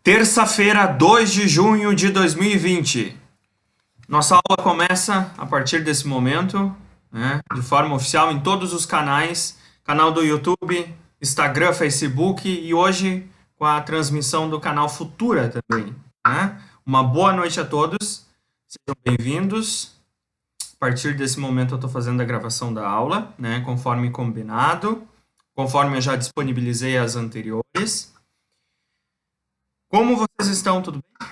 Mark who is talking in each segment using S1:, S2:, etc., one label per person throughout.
S1: Terça-feira, 2 de junho de 2020. Nossa aula começa a partir desse momento, né, de forma oficial em todos os canais, canal do YouTube, Instagram, Facebook e hoje com a transmissão do canal Futura também, né? Uma boa noite a todos, sejam bem-vindos. A partir desse momento eu estou fazendo a gravação da aula, né, conforme combinado, conforme eu já disponibilizei as anteriores. Como vocês estão? Tudo bem?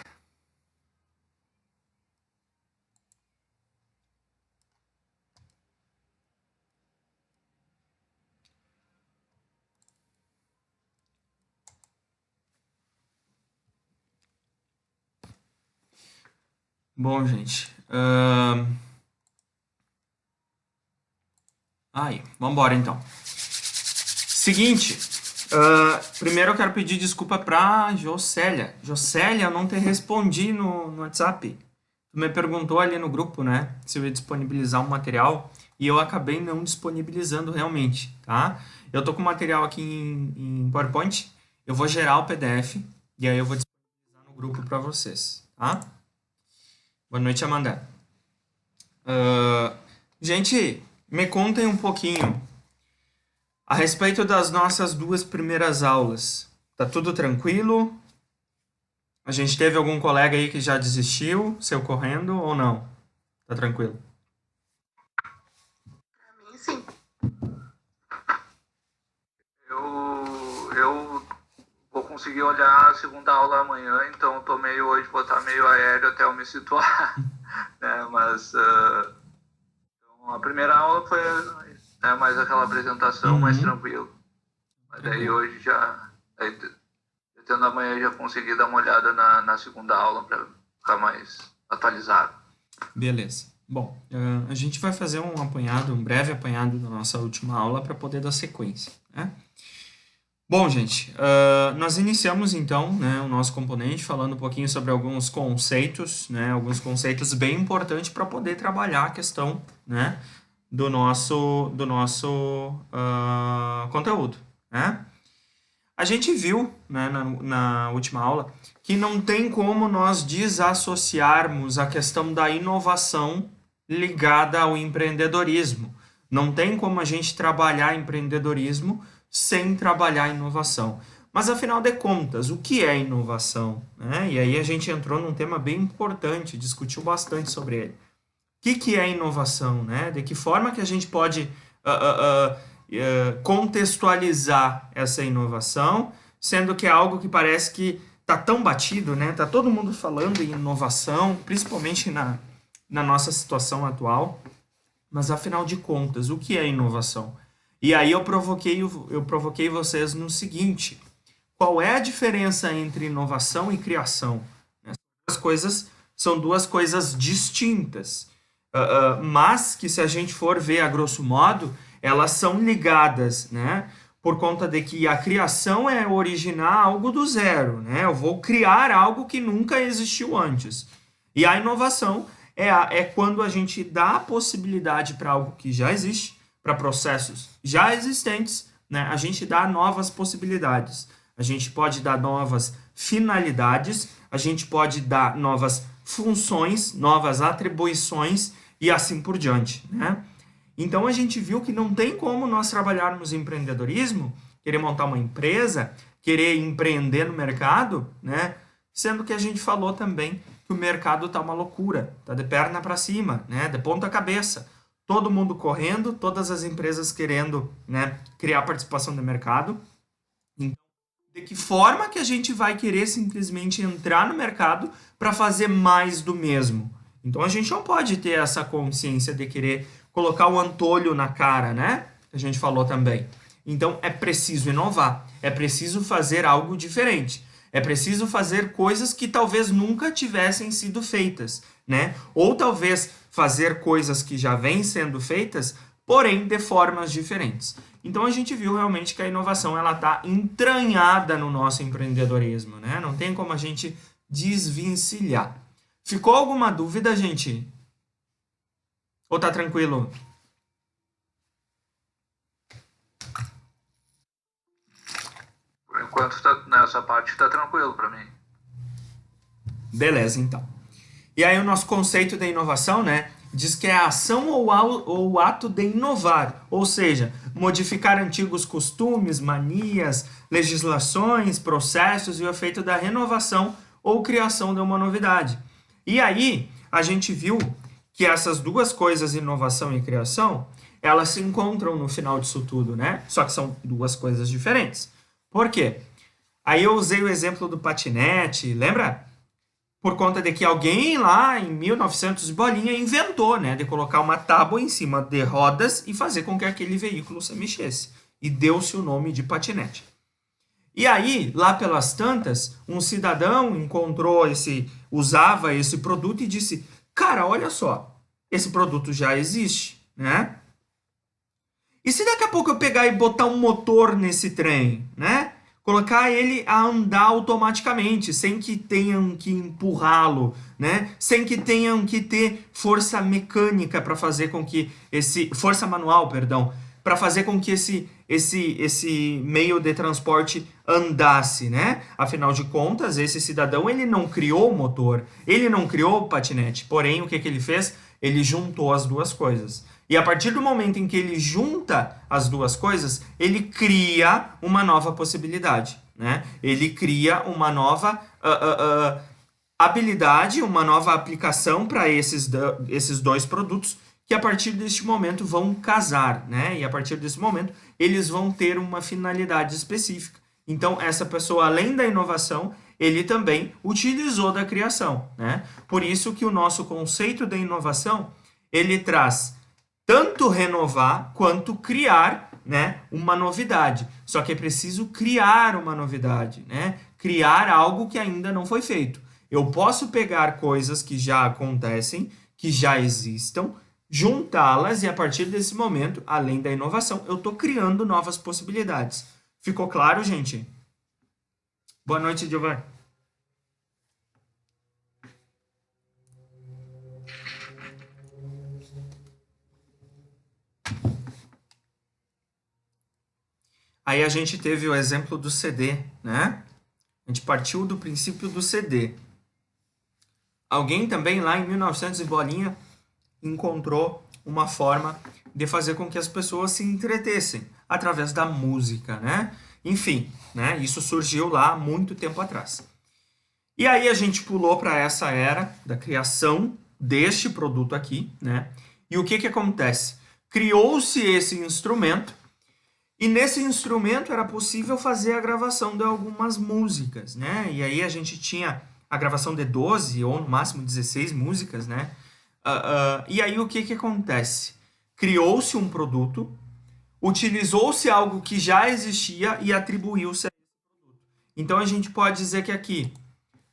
S1: Bom, gente. Vamos embora então. Seguinte, primeiro eu quero pedir desculpa pra Jocélia. Jocélia, eu não te respondi no WhatsApp. Tu me perguntou ali no grupo, né, se eu ia disponibilizar um material e eu acabei não disponibilizando realmente, tá? Eu tô com o material aqui em PowerPoint, eu vou gerar o PDF e aí eu vou disponibilizar no grupo para vocês, tá? Boa noite, Amanda. Gente, me contem um pouquinho a respeito das nossas duas primeiras aulas. Tá tudo tranquilo? A gente teve algum colega aí que já desistiu, saiu correndo ou não? Tá tranquilo?
S2: Pra mim, sim. Eu vou conseguir olhar a segunda aula amanhã, então tô meio hoje, vou estar meio aéreo até eu me situar, né? Mas então, a primeira aula foi mais aquela apresentação, mais tranquilo. Mas daí hoje já, tendo amanhã já consegui dar uma olhada na segunda aula para ficar mais atualizado.
S1: Beleza. Bom, a gente vai fazer um apanhado, um breve apanhado da nossa última aula para poder dar sequência, né? Bom, gente, nós iniciamos então, né, o nosso componente falando um pouquinho sobre alguns conceitos, né, alguns conceitos bem importantes para poder trabalhar a questão, né, do nosso conteúdo, né? A gente viu, né, na última aula que não tem como nós desassociarmos a questão da inovação ligada ao empreendedorismo. Não tem como a gente trabalhar empreendedorismo sem trabalhar inovação. Mas afinal de contas, o que é inovação? Né? E aí a gente entrou num tema bem importante, discutiu bastante sobre ele. O que é inovação? Né? De que forma que a gente pode contextualizar essa inovação, sendo que é algo que parece que está tão batido, né? Tá todo mundo falando em inovação, principalmente na nossa situação atual. Mas afinal de contas, o que é inovação? E aí eu provoquei vocês no seguinte: qual é a diferença entre inovação e criação? São duas coisas distintas, mas que se a gente for ver a grosso modo, elas são ligadas, né? Por conta de que a criação é originar algo do zero, né? Eu vou criar algo que nunca existiu antes. E a inovação é quando a gente dá a possibilidade para algo que já existe, para processos já existentes, né? A gente dá novas possibilidades. A gente pode dar novas finalidades, a gente pode dar novas funções, novas atribuições e assim por diante, né? Então a gente viu que não tem como nós trabalharmos empreendedorismo, querer montar uma empresa, querer empreender no mercado, né? Sendo que a gente falou também que o mercado tá uma loucura, tá de perna para cima, né? De ponta cabeça. Todo mundo correndo, todas as empresas querendo, né, criar participação no mercado. Então, de que forma que a gente vai querer simplesmente entrar no mercado para fazer mais do mesmo? Então a gente não pode ter essa consciência de querer colocar o antolho na cara, né? A gente falou também. Então é preciso inovar, é preciso fazer algo diferente, é preciso fazer coisas que talvez nunca tivessem sido feitas, né? Ou talvez fazer coisas que já vêm sendo feitas, porém de formas diferentes. Então a gente viu realmente que a inovação ela está entranhada no nosso empreendedorismo, né? Não tem como a gente desvencilhar. Ficou alguma dúvida, gente? Ou tá tranquilo?
S2: Por enquanto, nessa parte tá tranquilo para mim.
S1: Beleza, então. E aí o nosso conceito da inovação, né, diz que é a ação ou ato de inovar, ou seja, modificar antigos costumes, manias, legislações, processos e o efeito da renovação ou criação de uma novidade. E aí a gente viu que essas duas coisas, inovação e criação, elas se encontram no final disso tudo, né? Só que são duas coisas diferentes. Por quê? Aí eu usei o exemplo do patinete, lembra? Por conta de que alguém lá em 1900 bolinha inventou, né, de colocar uma tábua em cima de rodas e fazer com que aquele veículo se mexesse. E deu-se o nome de patinete. E aí, lá pelas tantas, um cidadão usava esse produto e disse, cara, olha só, esse produto já existe, né? E se daqui a pouco eu pegar e botar um motor nesse trem, né? Colocar ele a andar automaticamente, sem que tenham que empurrá-lo, né? Sem que tenham que ter força mecânica para fazer com que força manual, perdão, para fazer com que esse meio de transporte andasse, né? Afinal de contas, esse cidadão, ele não criou o motor, ele não criou o patinete, porém, o que ele fez? Ele juntou as duas coisas. E a partir do momento em que ele junta as duas coisas, ele cria uma nova possibilidade, né? Ele cria uma nova habilidade, uma nova aplicação para esses dois produtos que a partir deste momento vão casar, né? E a partir desse momento eles vão ter uma finalidade específica. Então essa pessoa, além da inovação, ele também utilizou da criação, né? Por isso que o nosso conceito de inovação, ele traz tanto renovar quanto criar, né, uma novidade. Só que é preciso criar uma novidade, né? Criar algo que ainda não foi feito. Eu posso pegar coisas que já acontecem, que já existam, juntá-las e a partir desse momento, além da inovação, eu estou criando novas possibilidades. Ficou claro, gente? Boa noite, Giovanni. Aí a gente teve o exemplo do CD, né? A gente partiu do princípio do CD. Alguém também lá em 1900 e bolinha encontrou uma forma de fazer com que as pessoas se entretessem através da música, né? Enfim, né? Isso surgiu lá muito tempo atrás. E aí a gente pulou para essa era da criação deste produto aqui, né? E o que acontece? Criou-se esse instrumento e nesse instrumento era possível fazer a gravação de algumas músicas, né? E aí a gente tinha a gravação de 12 ou no máximo 16 músicas, né? E aí o que acontece? Criou-se um produto, utilizou-se algo que já existia e atribuiu-se a esse produto. Então a gente pode dizer que aqui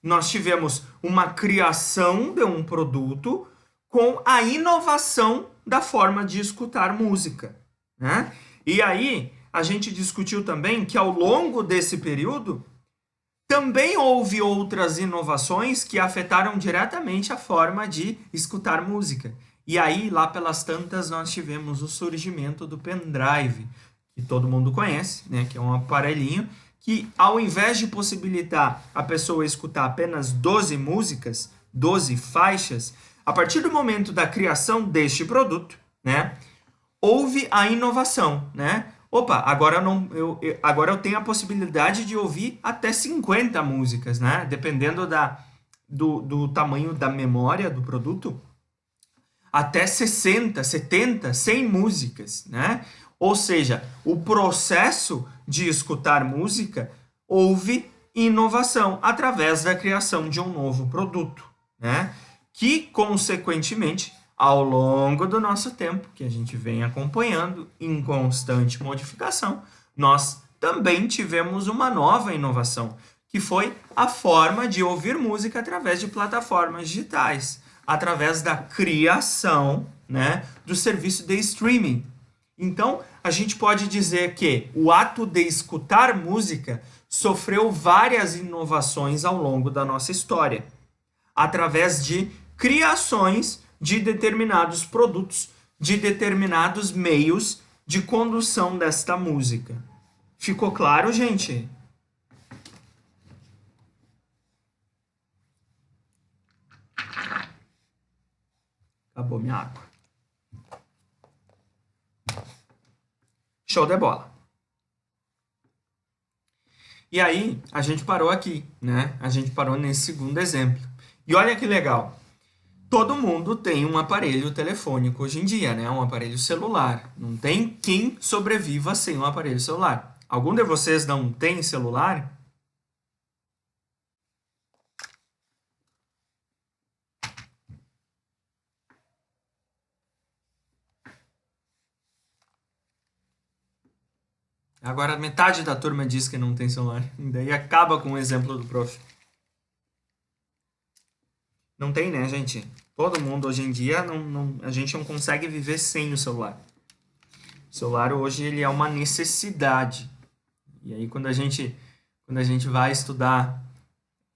S1: nós tivemos uma criação de um produto com a inovação da forma de escutar música, né? E aí a gente discutiu também que ao longo desse período também houve outras inovações que afetaram diretamente a forma de escutar música. E aí, lá pelas tantas, nós tivemos o surgimento do pendrive, que todo mundo conhece, né? Que é um aparelhinho que, ao invés de possibilitar a pessoa escutar apenas 12 músicas, 12 faixas, a partir do momento da criação deste produto, né? Houve a inovação, né? Opa, agora eu tenho a possibilidade de ouvir até 50 músicas, né? Dependendo do tamanho da memória do produto, até 60, 70, 100 músicas, né? Ou seja, o processo de escutar música, houve inovação através da criação de um novo produto, né? Que, consequentemente, ao longo do nosso tempo, que a gente vem acompanhando em constante modificação, nós também tivemos uma nova inovação, que foi a forma de ouvir música através de plataformas digitais, através da criação, né, do serviço de streaming. Então, a gente pode dizer que o ato de escutar música sofreu várias inovações ao longo da nossa história, através de criações de determinados produtos, de determinados meios de condução desta música. Ficou claro, gente? Acabou minha água. Show de bola. E aí, a gente parou aqui, né? A gente parou nesse segundo exemplo. E olha que legal. Todo mundo tem um aparelho telefônico hoje em dia, né? Um aparelho celular. Não tem quem sobreviva sem um aparelho celular. Algum de vocês não tem celular? Agora metade da turma diz que não tem celular. E daí acaba com o exemplo do prof. Não tem, né, gente? Todo mundo hoje em dia, a gente não consegue viver sem o celular. O celular hoje ele é uma necessidade. E aí quando a gente vai estudar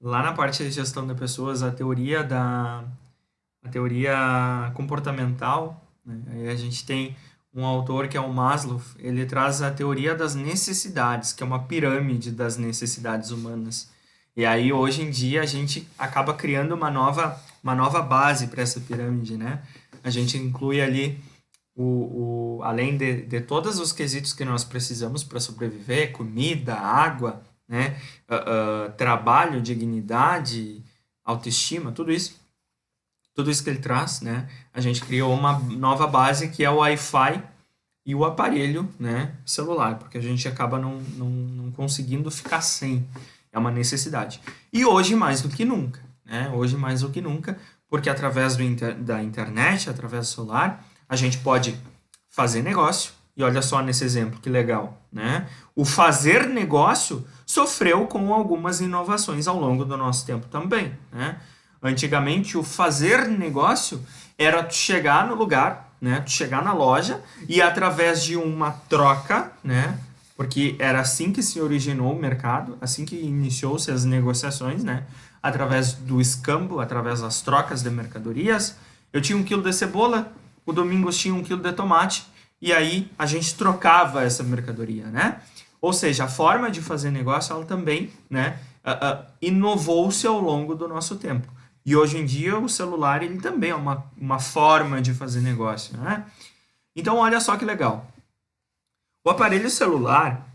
S1: lá na parte de gestão de pessoas a teoria comportamental, né? Aí a gente tem um autor que é o Maslow, ele traz a teoria das necessidades, que é uma pirâmide das necessidades humanas. E aí hoje em dia a gente acaba criando uma nova base para essa pirâmide, né? A gente inclui ali além de todos os quesitos que nós precisamos para sobreviver, comida, água, né? Trabalho, dignidade, autoestima, tudo isso que ele traz, né? A gente criou uma nova base que é o Wi-Fi e o aparelho, né, celular, porque a gente acaba não conseguindo ficar sem. É uma necessidade. E hoje mais do que nunca, né? Hoje mais do que nunca, porque através da internet, através do celular, a gente pode fazer negócio. E olha só nesse exemplo, que legal, né? O fazer negócio sofreu com algumas inovações ao longo do nosso tempo também, né? Antigamente, o fazer negócio era tu chegar no lugar, né? Tu chegar na loja e através de uma troca, né? Porque era assim que se originou o mercado, assim que iniciou-se as negociações, né? Através do escambo, através das trocas de mercadorias. Eu tinha 1 quilo de cebola, o Domingos tinha 1 quilo de tomate, e aí a gente trocava essa mercadoria, né? Ou seja, a forma de fazer negócio, ela também, né, inovou-se ao longo do nosso tempo. E hoje em dia o celular ele também é uma forma de fazer negócio, né? Então olha só que legal. O aparelho celular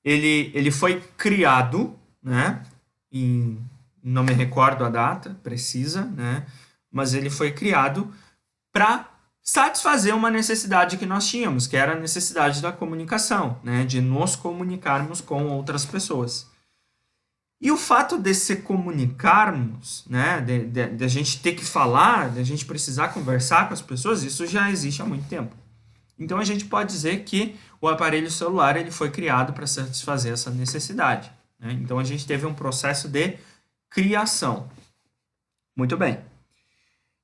S1: ele foi criado, né? Não me recordo a data precisa, né? Mas ele foi criado para satisfazer uma necessidade que nós tínhamos, que era a necessidade da comunicação, né? De nos comunicarmos com outras pessoas. E o fato de se comunicarmos, né, de a gente ter que falar, de a gente precisar conversar com as pessoas, isso já existe há muito tempo. Então a gente pode dizer que o aparelho celular ele foi criado para satisfazer essa necessidade, né? Então a gente teve um processo de criação. Muito bem.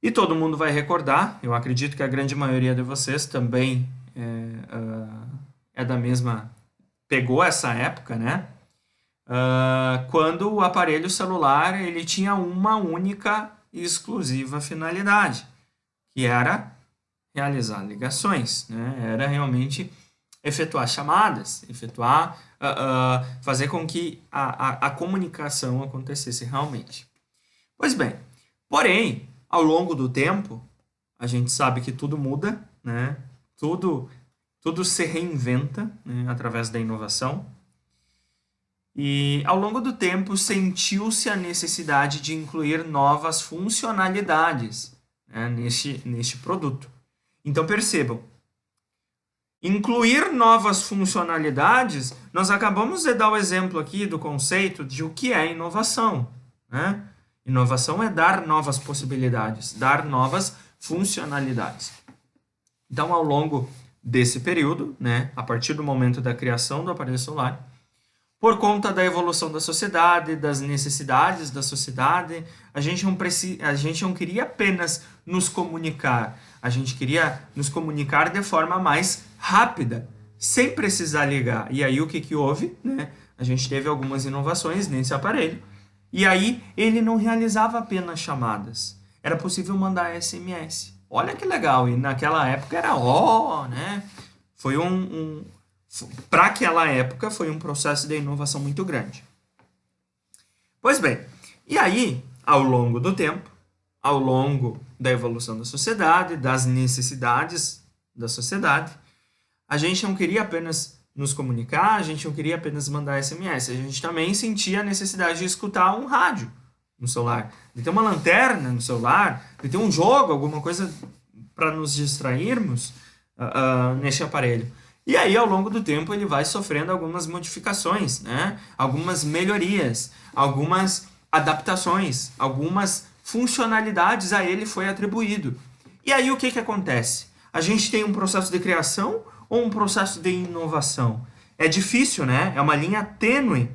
S1: E todo mundo vai recordar, eu acredito que a grande maioria de vocês também é da mesma, pegou essa época, né? Quando o aparelho celular ele tinha uma única e exclusiva finalidade, que era realizar ligações, né? Era realmente efetuar chamadas, fazer com que a comunicação acontecesse realmente. Pois bem, porém, ao longo do tempo, a gente sabe que tudo muda, né? Tudo se reinventa, né, através da inovação. E ao longo do tempo sentiu-se a necessidade de incluir novas funcionalidades, né, neste produto. Então percebam, incluir novas funcionalidades, nós acabamos de dar o exemplo aqui do conceito de o que é inovação, né? Inovação é dar novas possibilidades, dar novas funcionalidades. Então ao longo desse período, né, a partir do momento da criação do aparelho celular, por conta da evolução da sociedade, das necessidades da sociedade, a gente não queria apenas nos comunicar, a gente queria nos comunicar de forma mais rápida, sem precisar ligar. E aí o que houve? Né? A gente teve algumas inovações nesse aparelho, e aí ele não realizava apenas chamadas, era possível mandar SMS. Olha que legal, e naquela época era né? Foi para aquela época foi um processo de inovação muito grande. Pois bem, e aí, ao longo do tempo, ao longo da evolução da sociedade, das necessidades da sociedade. A gente não queria apenas nos comunicar, a gente não queria apenas mandar SMS, a gente também sentia a necessidade de escutar um rádio no celular, de ter uma lanterna no celular, de ter um jogo, alguma coisa para nos distrairmos neste aparelho. E aí, ao longo do tempo, ele vai sofrendo algumas modificações, né? Algumas melhorias, algumas adaptações, algumas funcionalidades a ele foi atribuído. E aí, o que acontece? A gente tem um processo de criação ou um processo de inovação? É difícil, né? É uma linha tênue,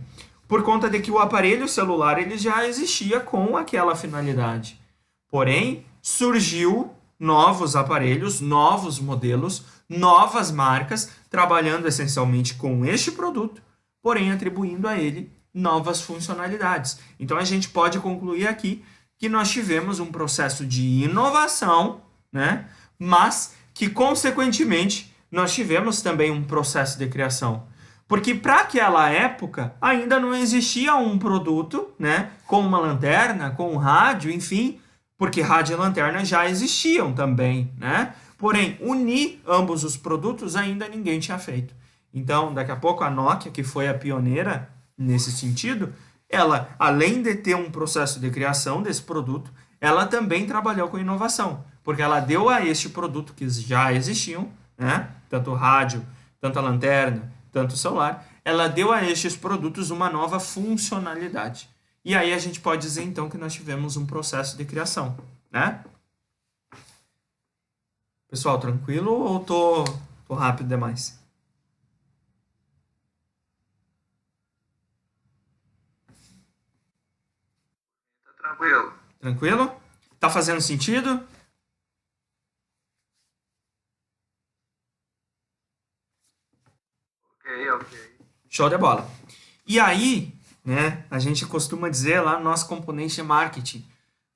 S1: por conta de que o aparelho celular ele já existia com aquela finalidade. Porém, surgiu novos aparelhos, novos modelos, novas marcas, trabalhando essencialmente com este produto, porém atribuindo a ele novas funcionalidades. Então a gente pode concluir aqui que nós tivemos um processo de inovação, né? Mas que, consequentemente, nós tivemos também um processo de criação. Porque para aquela época ainda não existia um produto, né, com uma lanterna, com um rádio, enfim, porque rádio e lanterna já existiam também, né? Porém, unir ambos os produtos ainda ninguém tinha feito. Então, daqui a pouco a Nokia, que foi a pioneira nesse sentido, ela, além de ter um processo de criação desse produto, ela também trabalhou com inovação, porque ela deu a este produto que já existiam, né, tanto o rádio, tanto a lanterna, tanto o celular, ela deu a estes produtos uma nova funcionalidade. E aí a gente pode dizer, então, que nós tivemos um processo de criação, né? Pessoal, tranquilo ou tô rápido demais?
S2: Tá tranquilo.
S1: Tranquilo? Tá fazendo sentido?
S2: Ok.
S1: Show de bola. E aí, né, a gente costuma dizer lá no nosso componente de marketing,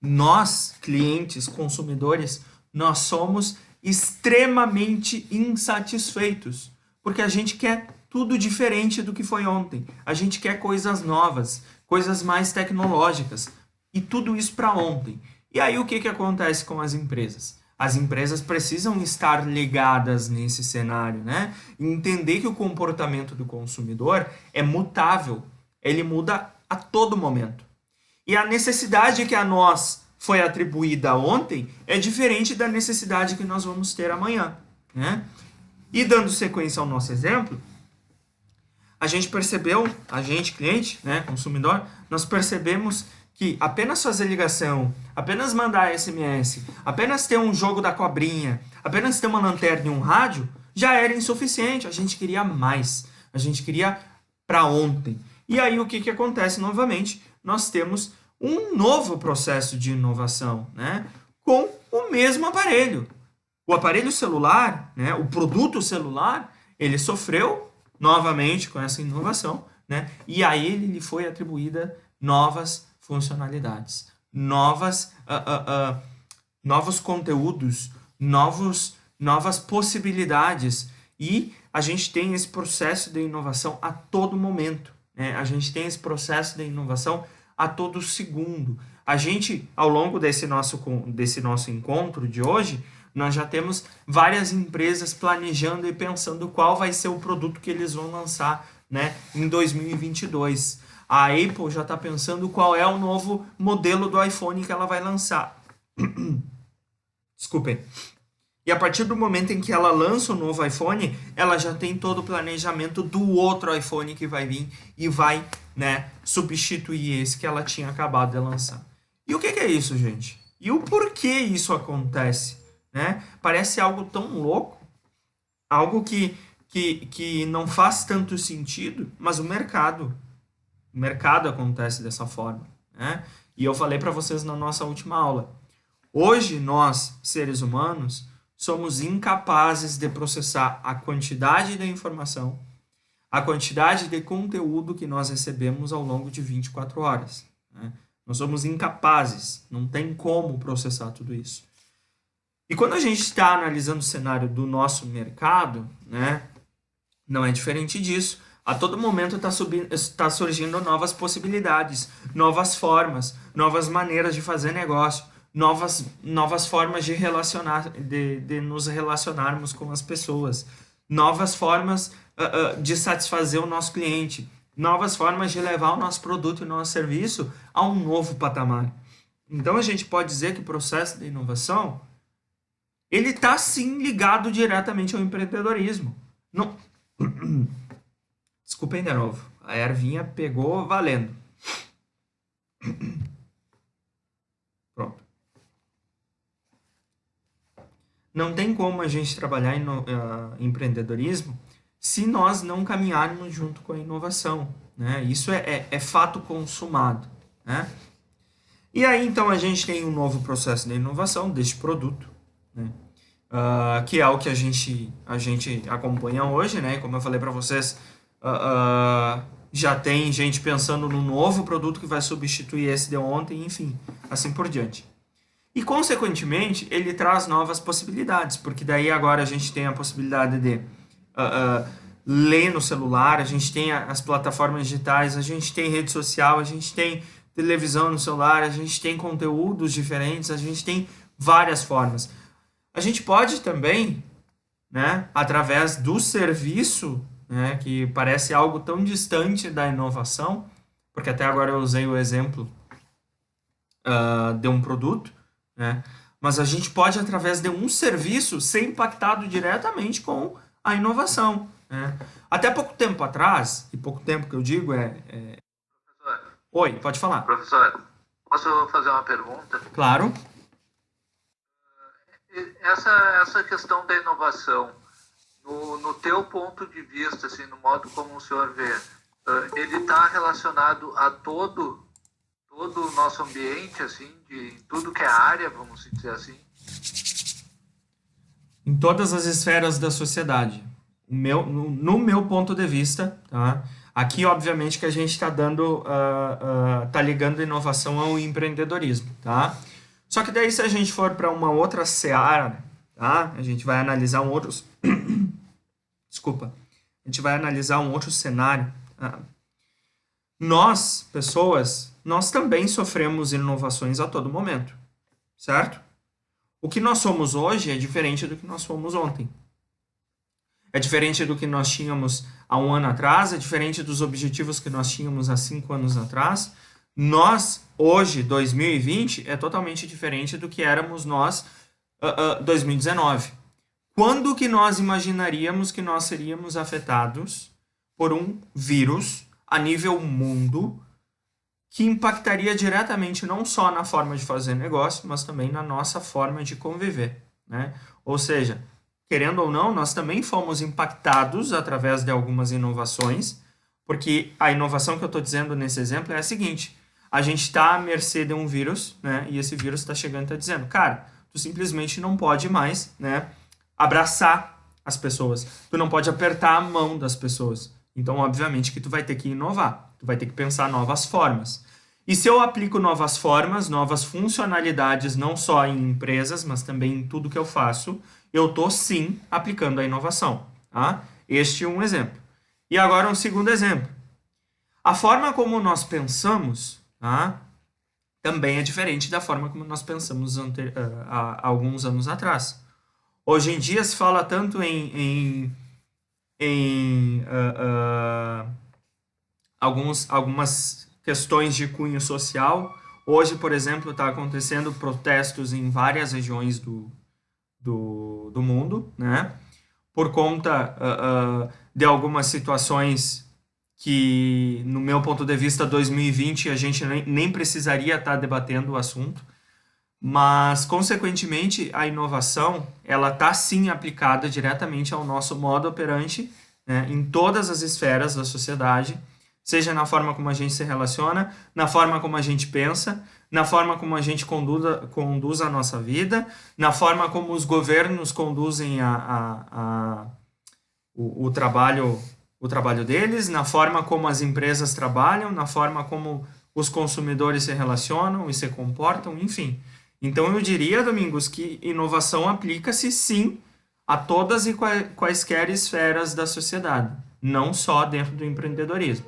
S1: nós, clientes, consumidores, nós somos extremamente insatisfeitos, porque a gente quer tudo diferente do que foi ontem. A gente quer coisas novas, coisas mais tecnológicas, e tudo isso para ontem. E aí o que acontece com as empresas? As empresas precisam estar ligadas nesse cenário, né? E entender que o comportamento do consumidor é mutável, ele muda a todo momento. E a necessidade que a nós foi atribuída ontem é diferente da necessidade que nós vamos ter amanhã, né? E dando sequência ao nosso exemplo, a gente percebeu, a gente, cliente, né, consumidor, nós percebemos que apenas fazer ligação, apenas mandar SMS, apenas ter um jogo da cobrinha, apenas ter uma lanterna e um rádio, já era insuficiente. A gente queria mais. A gente queria para ontem. E aí o que acontece novamente? Nós temos um novo processo de inovação, né? Com o mesmo aparelho. O aparelho celular, né, o produto celular, ele sofreu novamente com essa inovação, né? E a ele lhe foi atribuída novas funcionalidades, novos conteúdos, novas possibilidades. E a gente tem esse processo de inovação a todo momento, né? A gente tem esse processo de inovação a todo segundo. A gente, ao longo desse nosso encontro de hoje, nós já temos várias empresas planejando e pensando qual vai ser o produto que eles vão lançar, né, em 2022. A Apple já está pensando qual é o novo modelo do iPhone que ela vai lançar. Desculpem. E a partir do momento em que ela lança o novo iPhone, ela já tem todo o planejamento do outro iPhone que vai vir e vai, né, substituir esse que ela tinha acabado de lançar. E o que é isso, gente? E o porquê isso acontece? Né? Parece algo tão louco, algo que não faz tanto sentido, mas o mercado acontece dessa forma, né? E eu falei para vocês na nossa última aula. Hoje nós, seres humanos, somos incapazes de processar a quantidade de informação, a quantidade de conteúdo que nós recebemos ao longo de 24 horas. Né? Nós somos incapazes, não tem como processar tudo isso. E quando a gente está analisando o cenário do nosso mercado, né, não é diferente disso. A todo momento está surgindo novas possibilidades, novas formas, novas maneiras de fazer negócio, novas formas de relacionar, de nos relacionarmos com as pessoas, novas formas de satisfazer o nosso cliente, novas formas de levar o nosso produto e o nosso serviço a um novo patamar. Então a gente pode dizer que o processo de inovação ele está sim ligado diretamente ao empreendedorismo. Não... Desculpem de novo, a ervinha pegou valendo. Pronto. Não tem como a gente trabalhar em empreendedorismo se nós não caminharmos junto com a inovação, né? Isso é fato consumado, né? E aí, então, a gente tem um novo processo de inovação deste produto, né? Que é o que a gente acompanha hoje, né? Como eu falei para vocês, já tem gente pensando no novo produto que vai substituir esse de ontem, enfim, assim por diante. E, consequentemente, ele traz novas possibilidades, porque daí agora a gente tem a possibilidade de ler no celular, a gente tem as plataformas digitais, a gente tem rede social, a gente tem televisão no celular, a gente tem conteúdos diferentes, a gente tem várias formas. A gente pode também, né, através do serviço, né, que parece algo tão distante da inovação, porque até agora eu usei o exemplo de um produto, né, mas a gente pode, através de um serviço, ser impactado diretamente com a inovação, né? Até pouco tempo atrás, e pouco tempo que eu digo
S2: Professor,
S1: Oi, pode falar.
S2: professor, posso fazer uma pergunta?
S1: Claro.
S2: Essa questão da inovação, no teu ponto de vista, assim, no modo como o senhor vê, ele está relacionado a todo o nosso ambiente, assim, de tudo que é área, vamos dizer assim?
S1: Em todas as esferas da sociedade. No meu ponto de vista, tá? Aqui, obviamente, que a gente está tá ligando a inovação ao empreendedorismo, tá? Só que daí, se a gente for para uma outra seara, tá? A gente vai analisar Desculpa. A gente vai analisar um outro cenário. Tá? Nós, pessoas, nós também sofremos inovações a todo momento, certo? O que nós somos hoje é diferente do que nós fomos ontem. É diferente do que nós tínhamos há um ano atrás, é diferente dos objetivos que nós tínhamos há 5 anos atrás. Nós, hoje, 2020, é totalmente diferente do que éramos nós, 2019. Quando que nós imaginaríamos que nós seríamos afetados por um vírus a nível mundo que impactaria diretamente não só na forma de fazer negócio, mas também na nossa forma de conviver, né? Ou seja, querendo ou não, nós também fomos impactados através de algumas inovações, porque a inovação que eu estou dizendo nesse exemplo é a seguinte: a gente está à mercê de um vírus, né? E esse vírus está chegando e está dizendo, cara, tu simplesmente não pode mais, né, abraçar as pessoas, tu não pode apertar a mão das pessoas. Então, obviamente que tu vai ter que inovar, tu vai ter que pensar novas formas. E se eu aplico novas formas, novas funcionalidades, não só em empresas, mas também em tudo que eu faço, eu estou sim aplicando a inovação. Tá? Este é um exemplo. E agora um segundo exemplo. A forma como nós pensamos, tá, também é diferente da forma como nós pensamos há alguns anos atrás. Hoje em dia se fala tanto em algumas questões de cunho social. Hoje, por exemplo, está acontecendo protestos em várias regiões do mundo, né? Por conta de algumas situações que, no meu ponto de vista, 2020 a gente nem precisaria estar debatendo o assunto, mas, consequentemente, a inovação ela está sim aplicada diretamente ao nosso modo operante, né, em todas as esferas da sociedade, seja na forma como a gente se relaciona, na forma como a gente pensa, na forma como a gente conduz a nossa vida, na forma como os governos conduzem o trabalho deles, na forma como as empresas trabalham, na forma como os consumidores se relacionam e se comportam, enfim. Então, eu diria, Domingos, que inovação aplica-se, sim, a todas e quaisquer esferas da sociedade, não só dentro do empreendedorismo.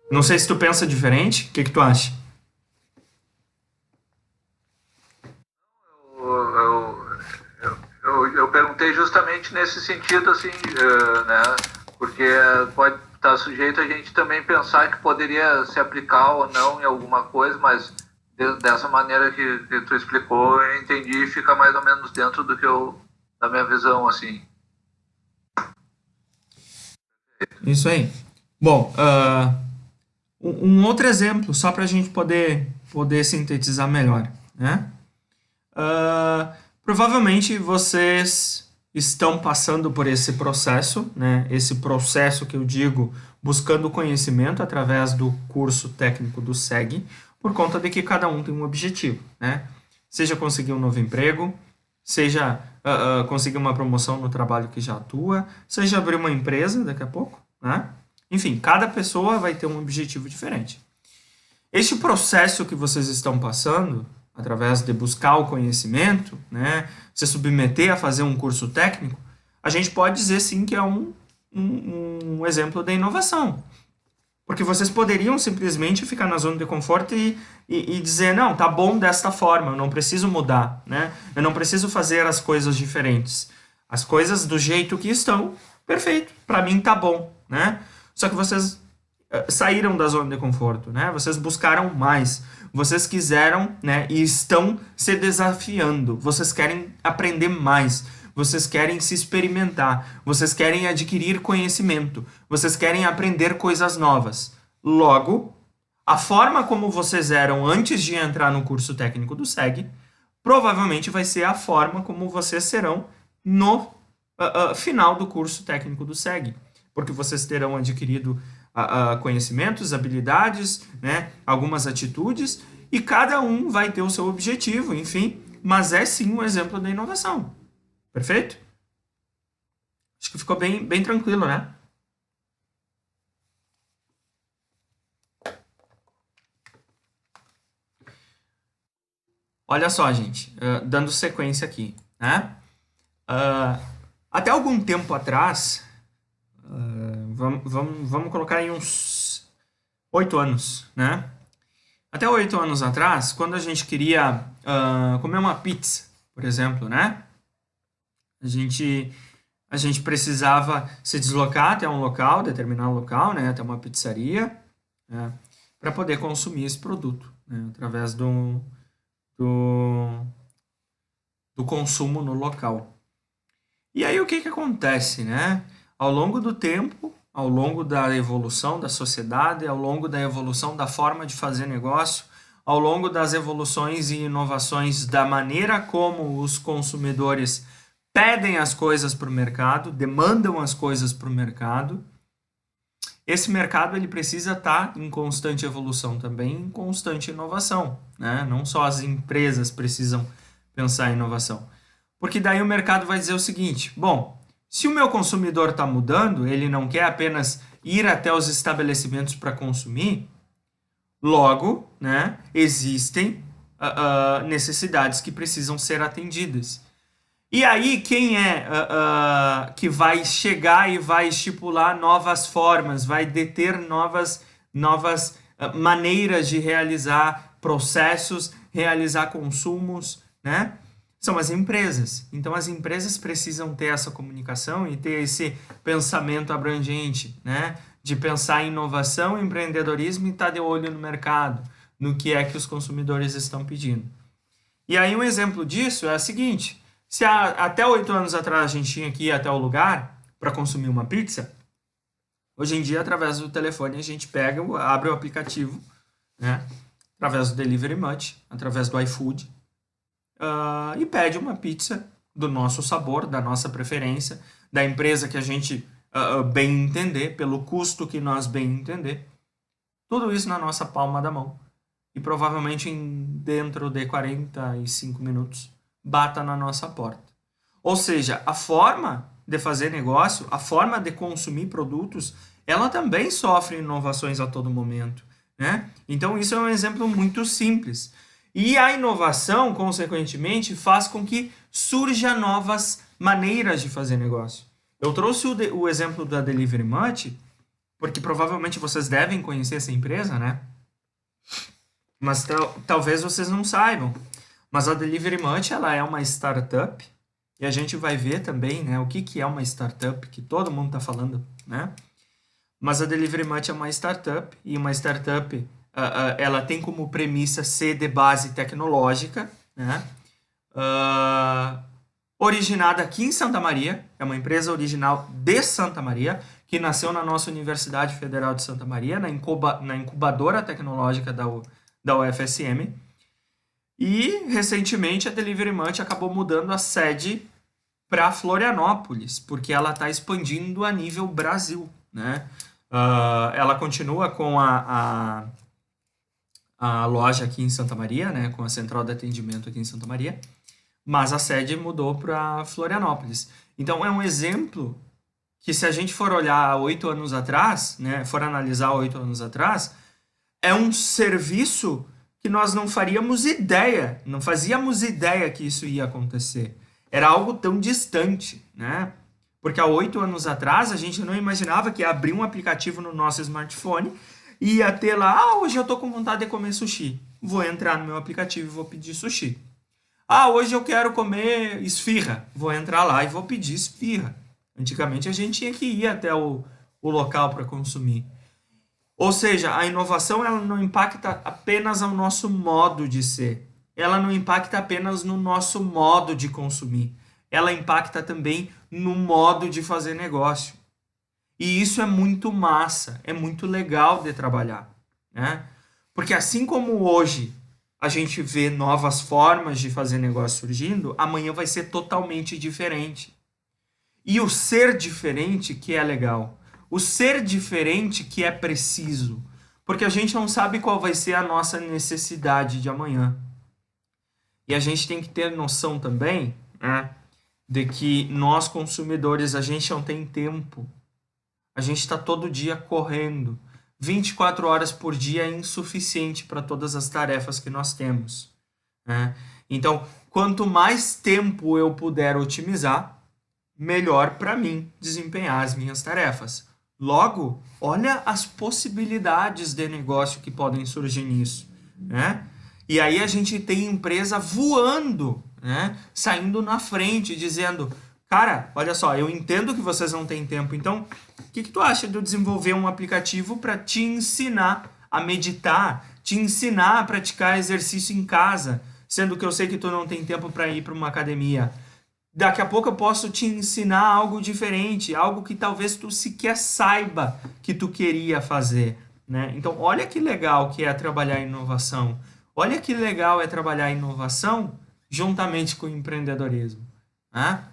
S1: Não sei se tu pensa diferente, o que tu acha?
S2: exatamente nesse sentido, assim, né? Porque pode estar sujeito a gente também pensar que poderia se aplicar ou não em alguma coisa, mas dessa maneira que tu explicou, eu entendi e fica mais ou menos dentro da minha visão, assim.
S1: Isso aí. Bom, um outro exemplo, só para a gente poder sintetizar melhor, né? Provavelmente vocês estão passando por esse processo, né? Esse processo que eu digo, buscando conhecimento através do curso técnico do SEG, por conta de que cada um tem um objetivo, né? Seja conseguir um novo emprego, seja conseguir uma promoção no trabalho que já atua, seja abrir uma empresa daqui a pouco, né? Enfim, cada pessoa vai ter um objetivo diferente. Este processo que vocês estão passando, através de buscar o conhecimento, né, se submeter a fazer um curso técnico, a gente pode dizer sim que é um exemplo de inovação. Porque vocês poderiam simplesmente ficar na zona de conforto e dizer, não, tá bom desta forma, eu não preciso mudar, né? Eu não preciso fazer as coisas diferentes. As coisas do jeito que estão, perfeito, para mim tá bom, né? Só que vocês saíram da zona de conforto, né? Vocês buscaram mais, vocês quiseram, né? E estão se desafiando, vocês querem aprender mais, vocês querem se experimentar, vocês querem adquirir conhecimento, vocês querem aprender coisas novas. Logo, a forma como vocês eram antes de entrar no curso técnico do SEG, provavelmente vai ser a forma como vocês serão no final do curso técnico do SEG, porque vocês terão adquirido conhecimentos, habilidades, né, algumas atitudes, e cada um vai ter o seu objetivo, enfim, mas é sim um exemplo da inovação. Perfeito? Acho que ficou bem tranquilo, né? Olha só, gente, dando sequência aqui, né? Até algum tempo atrás, vamos colocar aí uns 8 anos, né? Até 8 anos atrás, quando a gente queria comer uma pizza, por exemplo, né? A gente precisava se deslocar até um local, determinado local, né? Até uma pizzaria, né? Para poder consumir esse produto, né? Através do consumo no local. E aí o que acontece, né? Ao longo do tempo, ao longo da evolução da sociedade, ao longo da evolução da forma de fazer negócio, ao longo das evoluções e inovações da maneira como os consumidores pedem as coisas para o mercado, demandam as coisas para o mercado, esse mercado ele precisa estar em constante evolução também, em constante inovação, né? Não só as empresas precisam pensar em inovação. Porque daí o mercado vai dizer o seguinte, bom, se o meu consumidor está mudando, ele não quer apenas ir até os estabelecimentos para consumir, logo, né, existem necessidades que precisam ser atendidas. E aí, quem é que vai chegar e vai estipular novas formas, vai deter novas maneiras de realizar processos, realizar consumos, né? São as empresas. Então, as empresas precisam ter essa comunicação e ter esse pensamento abrangente, né? De pensar em inovação, empreendedorismo e estar de olho no mercado, no que é que os consumidores estão pedindo. E aí, um exemplo disso é o seguinte... Se até 8 anos atrás a gente tinha que ir até o lugar para consumir uma pizza, hoje em dia, através do telefone, a gente pega, abre o aplicativo, né, através do Delivery Much, através do iFood, e pede uma pizza do nosso sabor, da nossa preferência, da empresa que a gente bem entender, pelo custo que nós bem entender. Tudo isso na nossa palma da mão. E provavelmente dentro de 45 minutos bata na nossa porta. Ou seja, a forma de fazer negócio, a forma de consumir produtos, ela também sofre inovações a todo momento, né? Então isso é um exemplo muito simples. E a inovação, consequentemente, faz com que surjam novas maneiras de fazer negócio. Eu trouxe o exemplo da Delivery Much, porque provavelmente vocês devem conhecer essa empresa, né? Mas talvez vocês não saibam. Mas a Delivery Much, ela é uma startup e a gente vai ver também, né, o que é uma startup, que todo mundo está falando, né? Mas a Delivery Much é uma startup, e uma startup, ela tem como premissa ser de base tecnológica, né? Originada aqui em Santa Maria, é uma empresa original de Santa Maria, que nasceu na nossa Universidade Federal de Santa Maria, na incubadora tecnológica da UFSM. E, recentemente, a Delivery Much acabou mudando a sede para Florianópolis, porque ela está expandindo a nível Brasil, né? Ela continua com a loja aqui em Santa Maria, né? Com a central de atendimento aqui em Santa Maria, mas a sede mudou para Florianópolis. Então, é um exemplo que, se a gente for olhar 8 anos atrás, né? For analisar 8 anos atrás, é um serviço que nós não faríamos ideia, não fazíamos ideia que isso ia acontecer. Era algo tão distante, né? Porque há 8 anos atrás a gente não imaginava que ia abrir um aplicativo no nosso smartphone e ia ter lá, hoje eu tô com vontade de comer sushi. Vou entrar no meu aplicativo e vou pedir sushi. Hoje eu quero comer esfirra. Vou entrar lá e vou pedir esfirra. Antigamente a gente tinha que ir até o local para consumir. Ou seja, a inovação ela não impacta apenas ao nosso modo de ser. Ela não impacta apenas no nosso modo de consumir. Ela impacta também no modo de fazer negócio. E isso é muito massa, é muito legal de trabalhar, né? Porque assim como hoje a gente vê novas formas de fazer negócio surgindo, amanhã vai ser totalmente diferente. E o ser diferente que é legal. O ser diferente que é preciso. Porque a gente não sabe qual vai ser a nossa necessidade de amanhã. E a gente tem que ter noção também, né, de que nós consumidores, a gente não tem tempo. A gente está todo dia correndo. 24 horas por dia é insuficiente para todas as tarefas que nós temos, né? Então, quanto mais tempo eu puder otimizar, melhor para mim desempenhar as minhas tarefas. Logo, olha as possibilidades de negócio que podem surgir nisso, né? E aí a gente tem empresa voando, né? Saindo na frente, dizendo, cara, olha só, eu entendo que vocês não têm tempo, então o que tu acha de eu desenvolver um aplicativo para te ensinar a meditar, te ensinar a praticar exercício em casa, sendo que eu sei que tu não tem tempo para ir para uma academia. Daqui a pouco eu posso te ensinar algo diferente, algo que talvez tu sequer saiba que tu queria fazer, né? Então, olha que legal que é trabalhar inovação. Olha que legal é trabalhar inovação juntamente com o empreendedorismo, né?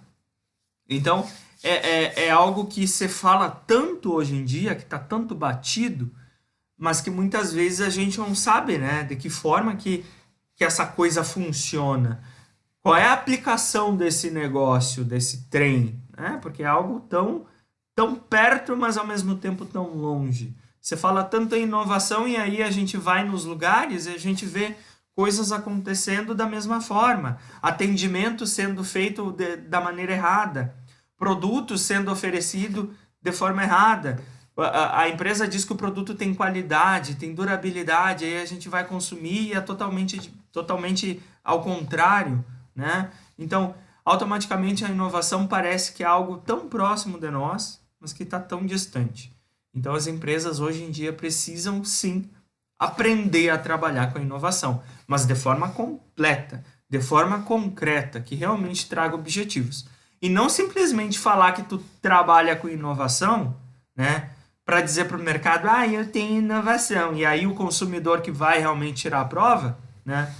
S1: Então, é algo que se fala tanto hoje em dia, que está tanto batido, mas que muitas vezes a gente não sabe, né? De que forma que essa coisa funciona. Qual é a aplicação desse negócio, desse trem, né? Porque é algo tão perto, mas ao mesmo tempo tão longe. Você fala tanto em inovação e aí a gente vai nos lugares e a gente vê coisas acontecendo da mesma forma. Atendimento sendo feito da maneira errada. Produto sendo oferecido de forma errada. A empresa diz que o produto tem qualidade, tem durabilidade, aí a gente vai consumir e é totalmente ao contrário, né? Então, automaticamente a inovação parece que é algo tão próximo de nós, mas que está tão distante. Então, as empresas hoje em dia precisam sim aprender a trabalhar com a inovação, mas de forma completa, de forma concreta, que realmente traga objetivos. E não simplesmente falar que tu trabalha com inovação, né? Para dizer para o mercado, eu tenho inovação. E aí o consumidor que vai realmente tirar a prova, né?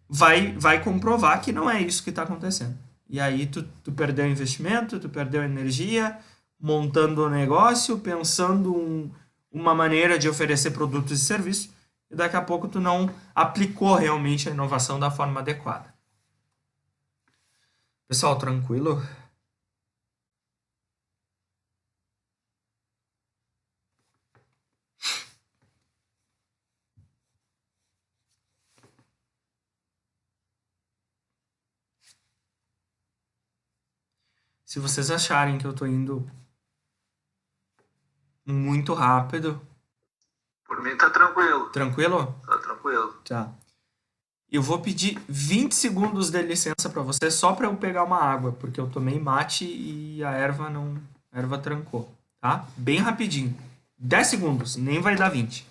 S1: Vai comprovar que não é isso que está acontecendo. E aí tu perdeu investimento, tu perdeu energia, montando o negócio, pensando uma maneira de oferecer produtos e serviços, e daqui a pouco tu não aplicou realmente a inovação da forma adequada. Pessoal, tranquilo? Se vocês acharem que eu tô indo muito rápido.
S2: Por mim tá tranquilo.
S1: Tranquilo?
S2: Tá tranquilo.
S1: Tá. Eu vou pedir 20 segundos de licença para você só para eu pegar uma água, porque eu tomei mate e a erva não, a erva trancou, tá? Bem rapidinho. 10 segundos, nem vai dar 20.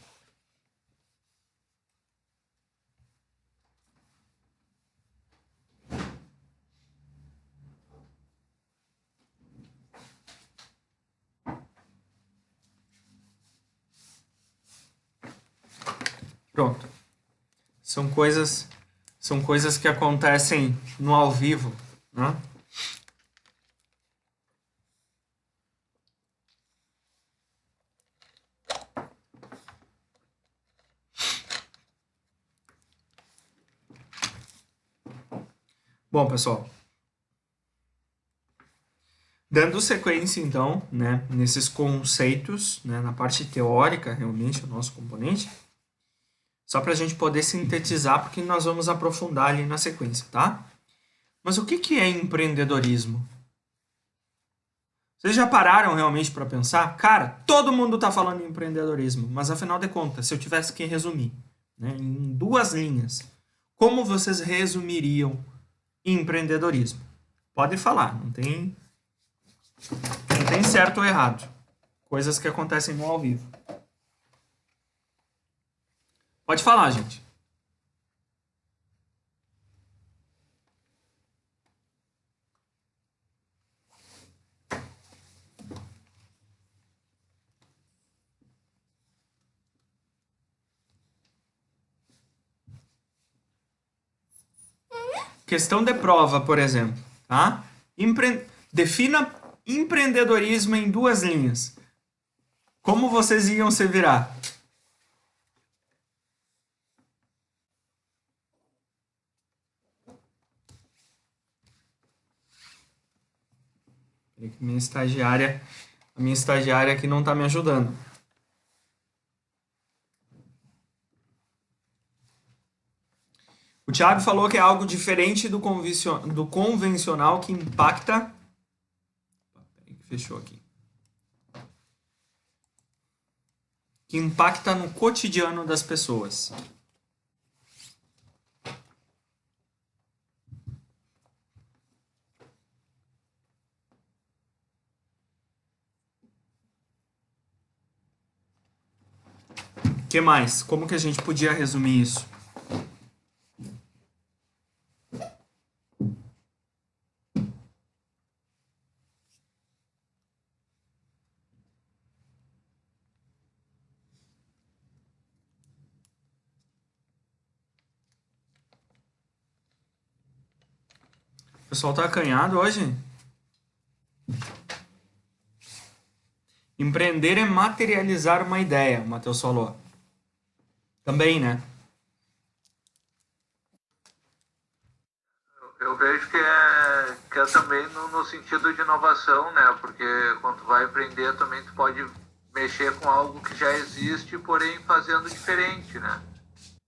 S1: Pronto. São coisas que acontecem no ao vivo, né? Bom, pessoal, dando sequência, então, né, nesses conceitos, né, na parte teórica, realmente, o nosso componente, só para a gente poder sintetizar, porque nós vamos aprofundar ali na sequência, tá? Mas o que é empreendedorismo? Vocês já pararam realmente para pensar? Cara, todo mundo está falando em empreendedorismo, mas afinal de contas, se eu tivesse que resumir, né, em 2 linhas, como vocês resumiriam empreendedorismo? Pode falar, não tem certo ou errado. Coisas que acontecem no ao vivo. Pode falar, gente. Questão de prova, por exemplo, tá? Defina empreendedorismo em 2 linhas. Como vocês iam se virar? Peraí que a minha estagiária aqui não está me ajudando. O Thiago falou que é algo diferente do convencional que impacta. Peraí que fechou aqui. Que impacta no cotidiano das pessoas. O que mais? Como que a gente podia resumir isso? O pessoal tá acanhado hoje? Empreender é materializar uma ideia, o Matheus falou. Também, né?
S2: Eu vejo que é também no sentido de inovação, né? Porque quando tu vai empreender também tu pode mexer com algo que já existe, porém fazendo diferente, né?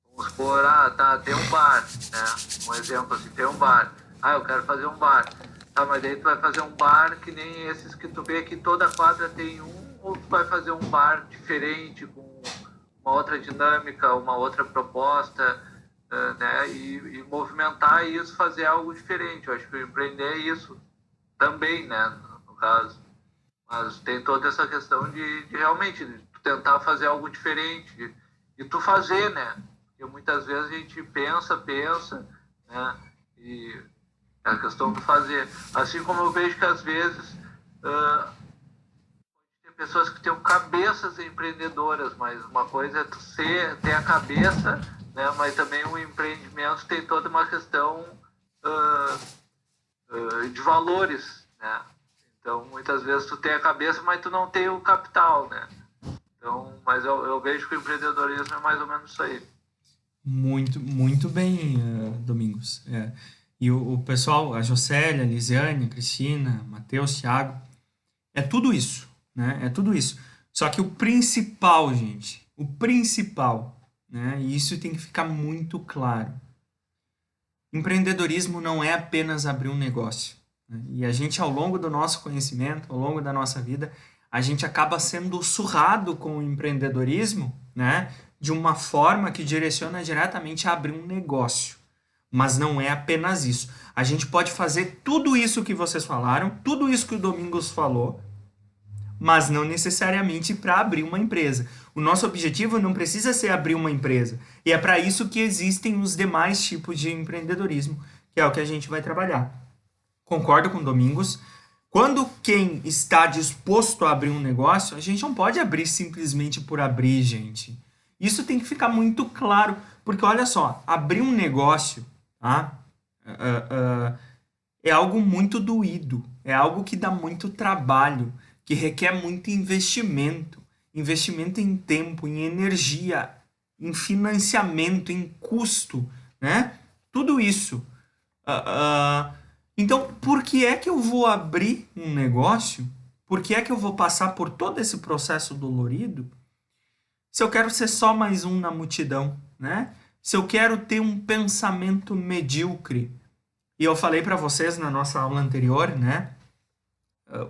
S2: Vamos supor, tem um bar, né? Um exemplo assim, tem um bar. Eu quero fazer um bar. Mas daí tu vai fazer um bar que nem esses que tu vê que toda quadra tem um, ou tu vai fazer um bar diferente, com uma outra dinâmica, uma outra proposta, né? E movimentar isso, fazer algo diferente. Eu acho que empreender é isso também, né? No caso. Mas tem toda essa questão de realmente de tu tentar fazer algo diferente e tu fazer, né? Porque muitas vezes a gente pensa, né? E é a questão do fazer. Assim como eu vejo que às vezes tem pessoas que têm cabeças empreendedoras, mas uma coisa é tu ter a cabeça, né? Mas também o empreendimento tem toda uma questão de valores, né? Então, muitas vezes tu tem a cabeça, mas tu não tem o capital, né? Então, mas eu vejo que o empreendedorismo é mais ou menos isso aí.
S1: Muito, muito bem, Domingos. E o pessoal, a Jocélia, a Lisiane, a Cristina, Matheus, Thiago, é tudo isso, né? É tudo isso. Só que o principal, gente, o principal, né? E isso tem que ficar muito claro. Empreendedorismo não é apenas abrir um negócio, né? E a gente, ao longo do nosso conhecimento, ao longo da nossa vida, a gente acaba sendo surrado com o empreendedorismo, né? De uma forma que direciona diretamente a abrir um negócio. Mas não é apenas isso. A gente pode fazer tudo isso que vocês falaram, tudo isso que o Domingos falou, mas não necessariamente para abrir uma empresa. O nosso objetivo não precisa ser abrir uma empresa. E é para isso que existem os demais tipos de empreendedorismo, que é o que a gente vai trabalhar. Concordo com o Domingos. Quando quem está disposto a abrir um negócio, a gente não pode abrir simplesmente por abrir, gente. Isso tem que ficar muito claro, porque olha só, abrir um negócio, tá? É algo muito doído, é algo que dá muito trabalho, que requer muito investimento, investimento em tempo, em energia, em financiamento, em custo, né? Tudo isso. Então, por que é que eu vou abrir um negócio? Por que é que eu vou passar por todo esse processo dolorido se eu quero ser só mais um na multidão, né? Se eu quero ter um pensamento medíocre? E eu falei para vocês na nossa aula anterior, né?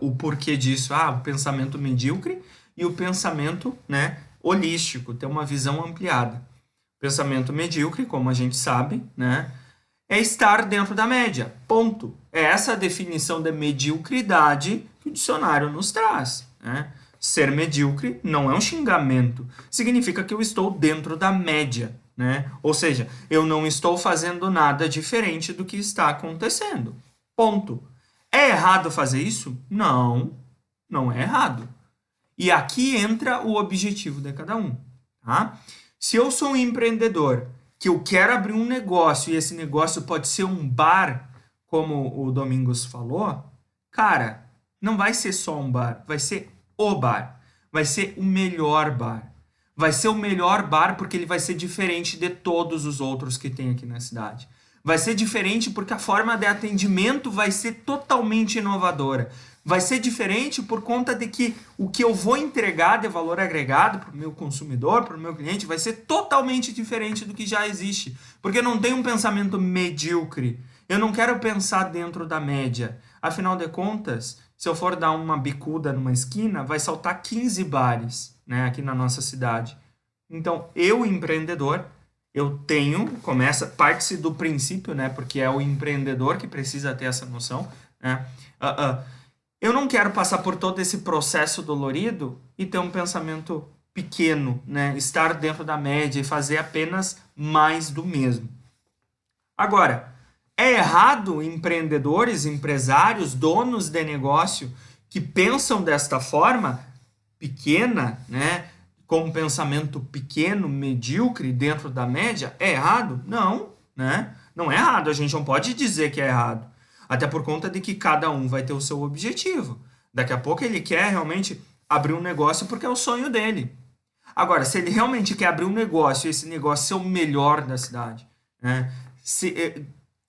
S1: O porquê disso. O pensamento medíocre e o pensamento, né, holístico, ter uma visão ampliada. Pensamento medíocre, como a gente sabe, né, é estar dentro da média. Ponto. É essa a definição de mediocridade que o dicionário nos traz, né? Ser medíocre não é um xingamento. Significa que eu estou dentro da média, né? Ou seja, eu não estou fazendo nada diferente do que está acontecendo. Ponto. É errado fazer isso? Não, não é errado. E aqui entra o objetivo de cada um, tá? Se eu sou um empreendedor que eu quero abrir um negócio e esse negócio pode ser um bar, como o Domingos falou, cara, não vai ser só um bar, vai ser o bar. Vai ser o melhor bar. Vai ser o melhor bar porque ele vai ser diferente de todos os outros que tem aqui na cidade. Vai ser diferente porque a forma de atendimento vai ser totalmente inovadora. Vai ser diferente por conta de que o que eu vou entregar de valor agregado para o meu consumidor, para o meu cliente, vai ser totalmente diferente do que já existe. Porque eu não tenho um pensamento medíocre. Eu não quero pensar dentro da média. Afinal de contas, se eu for dar uma bicuda numa esquina, vai saltar 15 bares, né, aqui na nossa cidade. Então, eu, empreendedor, parte-se do princípio, né, porque é o empreendedor que precisa ter essa noção, né, eu não quero passar por todo esse processo dolorido e ter um pensamento pequeno, né, estar dentro da média e fazer apenas mais do mesmo. Agora, é errado empreendedores, empresários, donos de negócio que pensam desta forma, pequena, né, com um pensamento pequeno, medíocre, dentro da média? É errado? Não, né? Não é errado, a gente não pode dizer que é errado. Até por conta de que cada um vai ter o seu objetivo. Daqui a pouco ele quer realmente abrir um negócio porque é o sonho dele. Agora, se ele realmente quer abrir um negócio e esse negócio ser o melhor da cidade, né,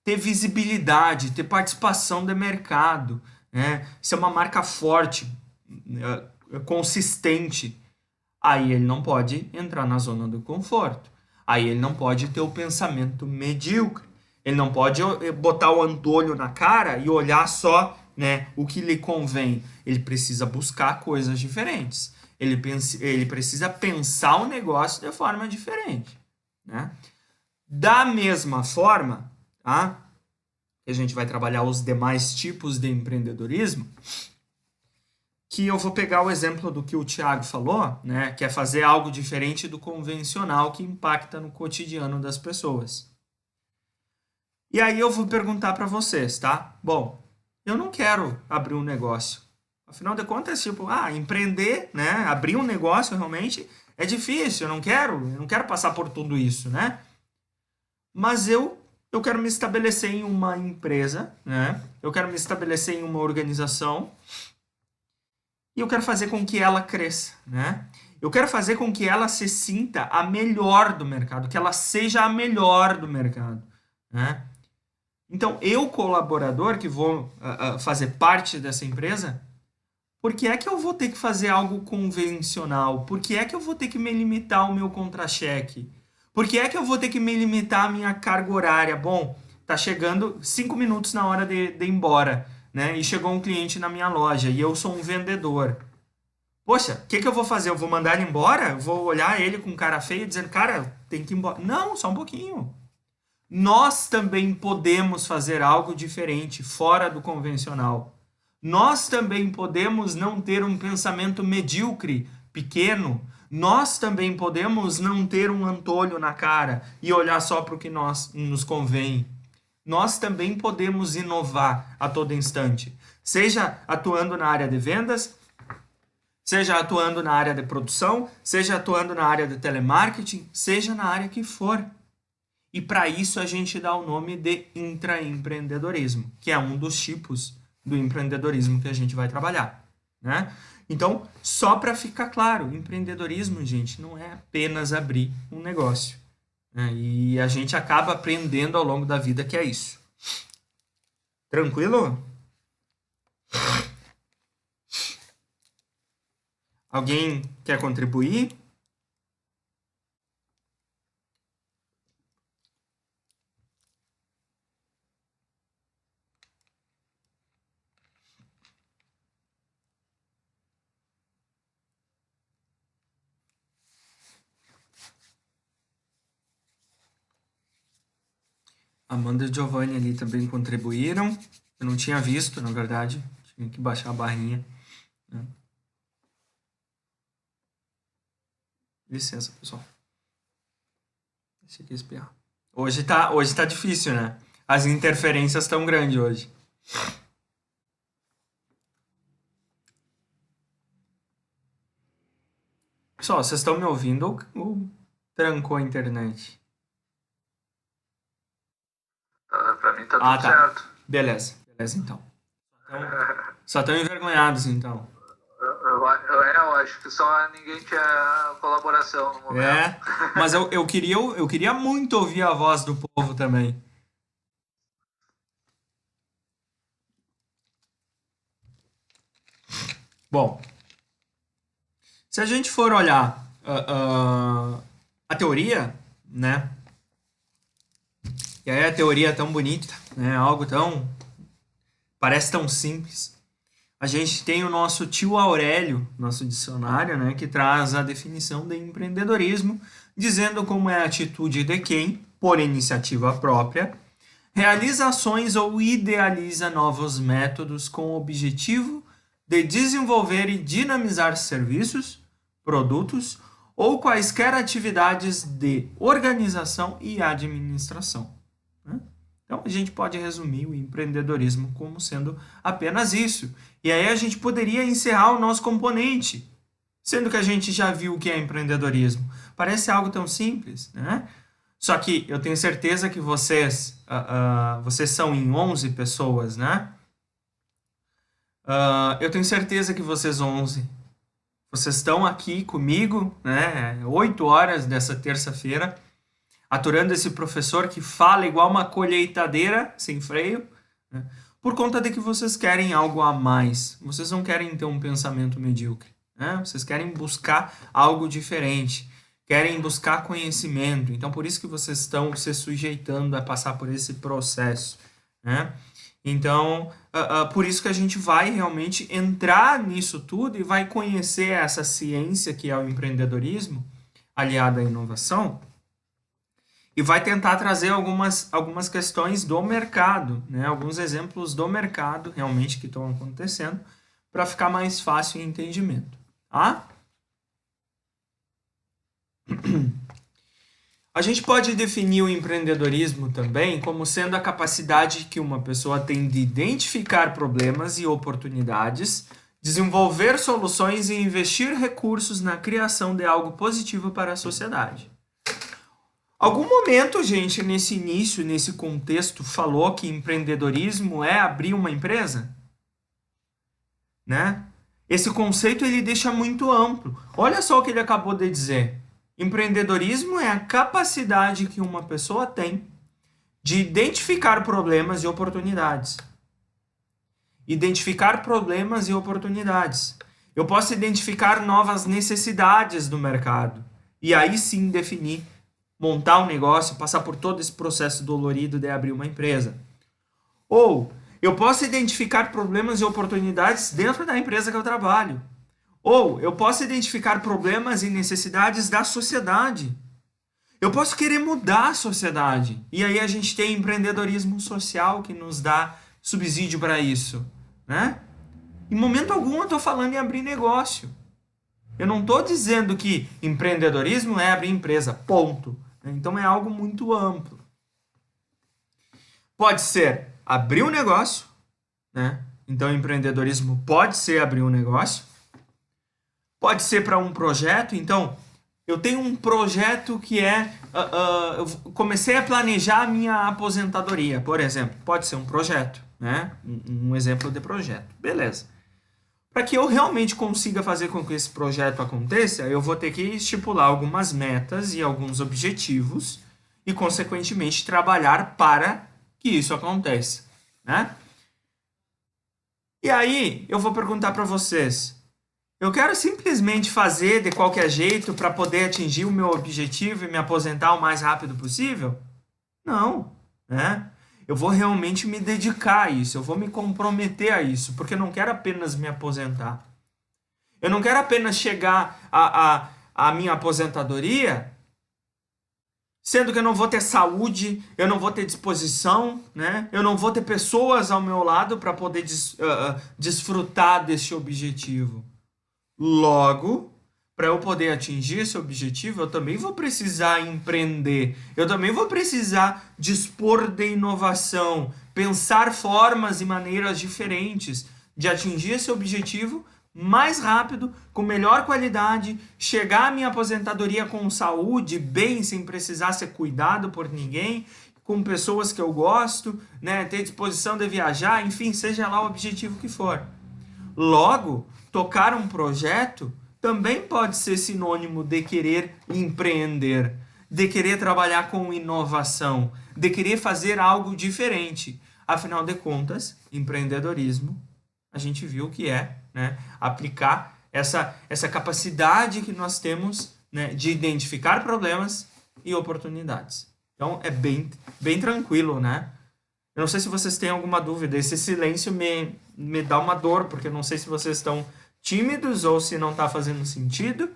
S1: ter visibilidade, ter participação de mercado, né, ser uma marca forte, consistente, aí ele não pode entrar na zona do conforto. Aí ele não pode ter o pensamento medíocre. Ele não pode botar o antolho na cara e olhar só, né, o que lhe convém. Ele precisa buscar coisas diferentes. Ele precisa pensar o negócio de forma diferente, né? Da mesma forma, tá? Que a gente vai trabalhar os demais tipos de empreendedorismo, que eu vou pegar o exemplo do que o Thiago falou, né, que é fazer algo diferente do convencional que impacta no cotidiano das pessoas. E aí eu vou perguntar para vocês, tá? Bom, eu não quero abrir um negócio. Afinal de contas, empreender, né, abrir um negócio realmente é difícil, eu não quero passar por tudo isso, né? Mas eu quero me estabelecer em uma empresa, né? Eu quero me estabelecer em uma organização e eu quero fazer com que ela cresça, né? Eu quero fazer com que ela se sinta a melhor do mercado, que ela seja a melhor do mercado, né? Então, eu, colaborador, que vou fazer parte dessa empresa, por que é que eu vou ter que fazer algo convencional? Por que é que eu vou ter que me limitar ao meu contra-cheque? Por que é que eu vou ter que me limitar à minha carga horária? Bom, tá chegando 5 minutos na hora de ir embora, né? E chegou um cliente na minha loja e eu sou um vendedor. Poxa, o que eu vou fazer? Eu vou mandar ele embora? Eu vou olhar ele com cara feia dizendo, cara, tem que ir embora. Não, só um pouquinho. nós também podemos fazer algo diferente, fora do convencional. Nós também podemos não ter um pensamento medíocre, pequeno. Nós também podemos não ter um antolho na cara e olhar só para o que nos convém. Nós também podemos inovar a todo instante, seja atuando na área de vendas, seja atuando na área de produção, seja atuando na área de telemarketing, seja na área que for. E para isso a gente dá o nome de intraempreendedorismo, que é um dos tipos do empreendedorismo que a gente vai trabalhar, né? Então, só para ficar claro, empreendedorismo, gente, não é apenas abrir um negócio, né? E a gente acaba aprendendo ao longo da vida que é isso. Tranquilo? Alguém quer contribuir? Amanda e Giovanni ali também contribuíram. Eu não tinha visto, na verdade. Tinha que baixar a barrinha, né? Licença, pessoal. Deixa aqui espirrar. Hoje tá difícil, né? As interferências estão grandes hoje. Pessoal, vocês estão me ouvindo ou trancou a internet?
S2: Pra mim tá tudo certo.
S1: Beleza então. Só estão envergonhados, então.
S2: Eu acho que só ninguém tinha colaboração no momento.
S1: Mas eu queria muito ouvir a voz do povo também. Bom, se a gente for olhar a teoria, né? E aí a teoria é tão bonita, né? Algo tão... parece tão simples. A gente tem o nosso tio Aurélio, nosso dicionário, né? Que traz a definição de empreendedorismo, dizendo como é a atitude de quem, por iniciativa própria, realiza ações ou idealiza novos métodos com o objetivo de desenvolver e dinamizar serviços, produtos ou quaisquer atividades de organização e administração, né? Então, a gente pode resumir o empreendedorismo como sendo apenas isso. E aí a gente poderia encerrar o nosso componente, sendo que a gente já viu o que é empreendedorismo. Parece algo tão simples, né? Só que eu tenho certeza que vocês são em 11 pessoas, né? Eu tenho certeza que vocês 11, vocês estão aqui comigo, né? 8 horas dessa terça-feira, aturando esse professor que fala igual uma colheitadeira sem freio, né? Por conta de que vocês querem algo a mais. Vocês não querem ter um pensamento medíocre, né? Vocês querem buscar algo diferente, querem buscar conhecimento. Então, por isso que vocês estão se sujeitando a passar por esse processo, né? Então, por isso que a gente vai realmente entrar nisso tudo e vai conhecer essa ciência que é o empreendedorismo, aliada à inovação, e vai tentar trazer algumas questões do mercado, né? Alguns exemplos do mercado realmente que estão acontecendo, para ficar mais fácil o entendimento. Tá? A gente pode definir o empreendedorismo também como sendo a capacidade que uma pessoa tem de identificar problemas e oportunidades, desenvolver soluções e investir recursos na criação de algo positivo para a sociedade. Algum momento, gente, nesse início, nesse contexto, falou que empreendedorismo é abrir uma empresa? Né? Esse conceito ele deixa muito amplo. Olha só o que ele acabou de dizer. Empreendedorismo é a capacidade que uma pessoa tem de identificar problemas e oportunidades. Identificar problemas e oportunidades. Eu posso identificar novas necessidades do mercado. E aí sim definir, montar um negócio, passar por todo esse processo dolorido de abrir uma empresa. Ou eu posso identificar problemas e oportunidades dentro da empresa que eu trabalho. Ou eu posso identificar problemas e necessidades da sociedade. Eu posso querer mudar a sociedade. E aí a gente tem empreendedorismo social que nos dá subsídio para isso, né? Em momento algum eu estou falando em abrir negócio. Eu não estou dizendo que empreendedorismo é abrir empresa, ponto. Então é algo muito amplo. Pode ser abrir um negócio, né? Então empreendedorismo pode ser abrir um negócio. Pode ser para um projeto. Então eu tenho um projeto que eu comecei a planejar a minha aposentadoria, por exemplo. Pode ser um projeto, né? Um exemplo de projeto. Beleza. Para que eu realmente consiga fazer com que esse projeto aconteça, eu vou ter que estipular algumas metas e alguns objetivos e, consequentemente, trabalhar para que isso aconteça, né? E aí, eu vou perguntar para vocês, eu quero simplesmente fazer de qualquer jeito para poder atingir o meu objetivo e me aposentar o mais rápido possível? Não, né? Eu vou realmente me dedicar a isso, eu vou me comprometer a isso, porque eu não quero apenas me aposentar. Eu não quero apenas chegar à minha aposentadoria, sendo que eu não vou ter saúde, eu não vou ter disposição, né? Eu não vou ter pessoas ao meu lado para poder desfrutar desse objetivo. Logo, para eu poder atingir esse objetivo, eu também vou precisar empreender, eu também vou precisar dispor de inovação, pensar formas e maneiras diferentes de atingir esse objetivo mais rápido, com melhor qualidade, chegar à minha aposentadoria com saúde, bem, sem precisar ser cuidado por ninguém, com pessoas que eu gosto, né, ter disposição de viajar, enfim, seja lá o objetivo que for. Logo, tocar um projeto também pode ser sinônimo de querer empreender, de querer trabalhar com inovação, de querer fazer algo diferente. Afinal de contas, empreendedorismo, a gente viu que é, né, aplicar essa capacidade que nós temos, né, de identificar problemas e oportunidades. Então, é bem tranquilo, né? Eu não sei se vocês têm alguma dúvida. Esse silêncio me dá uma dor, porque eu não sei se vocês estão tímidos ou se não está fazendo sentido.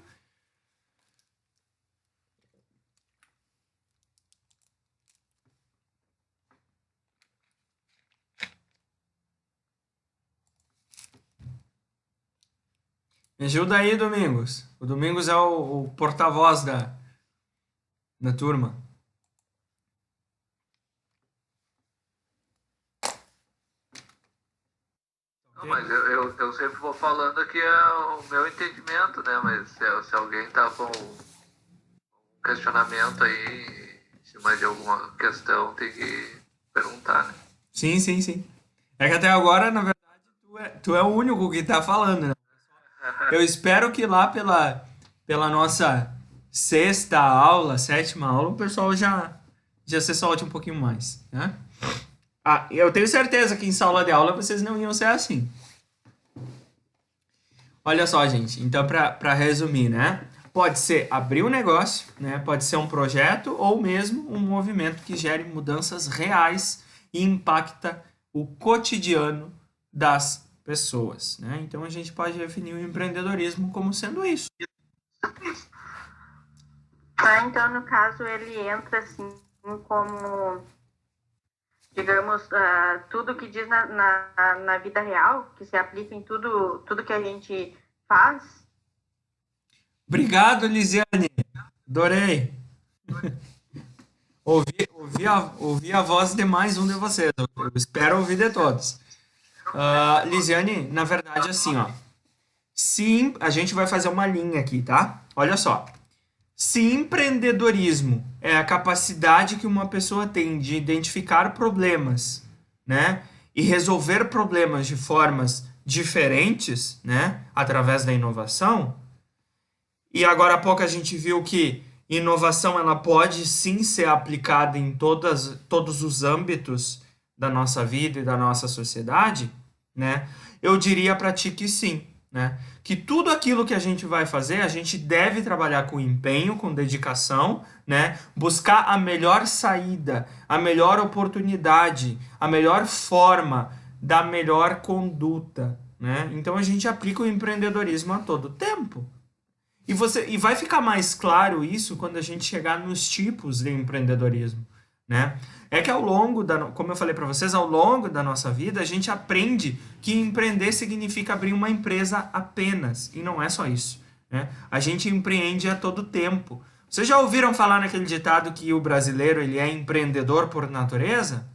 S1: Me ajuda aí, Domingos. O Domingos é o porta-voz da turma.
S2: Não, mas eu sempre vou falando que é o meu entendimento, né? Mas se alguém tá com um questionamento aí, em cima de alguma questão, tem que perguntar, né?
S1: Sim, sim, sim. É que até agora, na verdade, tu é o único que está falando, né? Eu espero que lá pela nossa sexta aula, sétima aula, o pessoal já se solte um pouquinho mais, né? Ah, eu tenho certeza que em sala de aula vocês não iam ser assim. Olha só, gente. Então, para resumir, né? Pode ser abrir um negócio, né? Pode ser um projeto ou mesmo um movimento que gere mudanças reais e impacta o cotidiano das pessoas, né? Então, a gente pode definir o empreendedorismo como sendo isso.
S3: Então, no caso, ele entra assim como, digamos, tudo que diz na vida real, que se aplica em tudo que a gente faz.
S1: Obrigado, Lisiane. Adorei. Ouvi a voz de mais um de vocês. Eu espero ouvir de todos. Lisiane, na verdade, assim, ó. Sim, a gente vai fazer uma linha aqui, tá? Olha só. Se empreendedorismo é a capacidade que uma pessoa tem de identificar problemas, né, e resolver problemas de formas diferentes, né, através da inovação, e agora há pouco a gente viu que inovação ela pode sim ser aplicada em todos os âmbitos da nossa vida e da nossa sociedade, né, eu diria para ti que sim. Né? Que tudo aquilo que a gente vai fazer, a gente deve trabalhar com empenho, com dedicação, né? Buscar a melhor saída, a melhor oportunidade, a melhor forma da melhor conduta. Né? Então a gente aplica o empreendedorismo a todo tempo. E vai ficar mais claro isso quando a gente chegar nos tipos de empreendedorismo, né? É que como eu falei para vocês, ao longo da nossa vida, a gente aprende que empreender significa abrir uma empresa apenas, e não é só isso, né? A gente empreende a todo tempo. Vocês já ouviram falar naquele ditado que o brasileiro ele é empreendedor por natureza,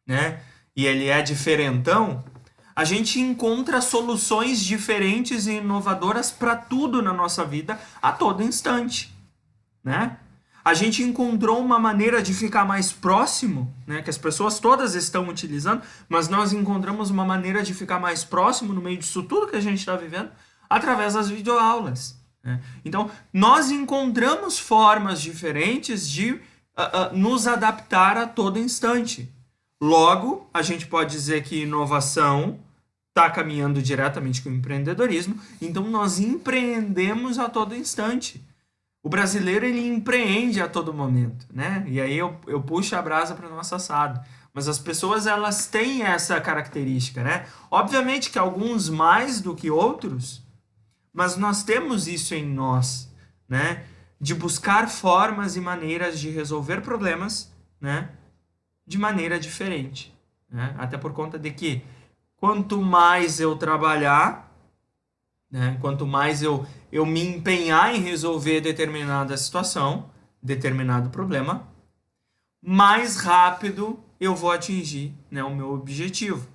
S1: né? E ele é diferentão? A gente encontra soluções diferentes e inovadoras para tudo na nossa vida a todo instante, né? A gente encontrou uma maneira de ficar mais próximo, né? Que as pessoas todas estão utilizando, mas nós encontramos uma maneira de ficar mais próximo no meio disso tudo que a gente está vivendo através das videoaulas, né? Então, nós encontramos formas diferentes de nos adaptar a todo instante. Logo, a gente pode dizer que inovação está caminhando diretamente com o empreendedorismo, então nós empreendemos a todo instante. O brasileiro, ele empreende a todo momento, né? E aí eu puxo a brasa para o nosso assado. Mas as pessoas, elas têm essa característica, né? Obviamente que alguns mais do que outros, mas nós temos isso em nós, né? De buscar formas e maneiras de resolver problemas, né? De maneira diferente, né? Até por conta de que quanto mais eu trabalhar, né? Quanto mais eu me empenhar em resolver determinada situação, determinado problema, mais rápido eu vou atingir, né, o meu objetivo.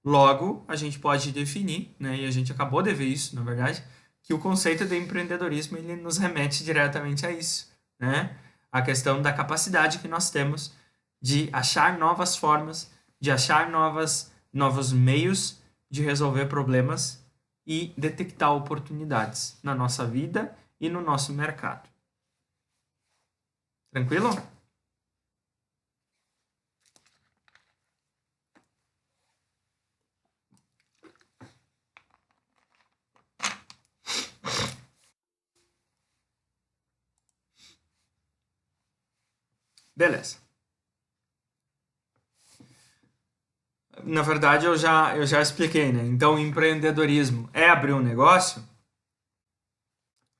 S1: Logo, a gente pode definir, né, e a gente acabou de ver isso, na verdade, que o conceito de empreendedorismo ele nos remete diretamente a isso, né? A questão da capacidade que nós temos de achar novas formas, de achar novos meios de resolver problemas e detectar oportunidades na nossa vida e no nosso mercado. Tranquilo? Beleza. Na verdade, eu já expliquei, né? Então, empreendedorismo é abrir um negócio?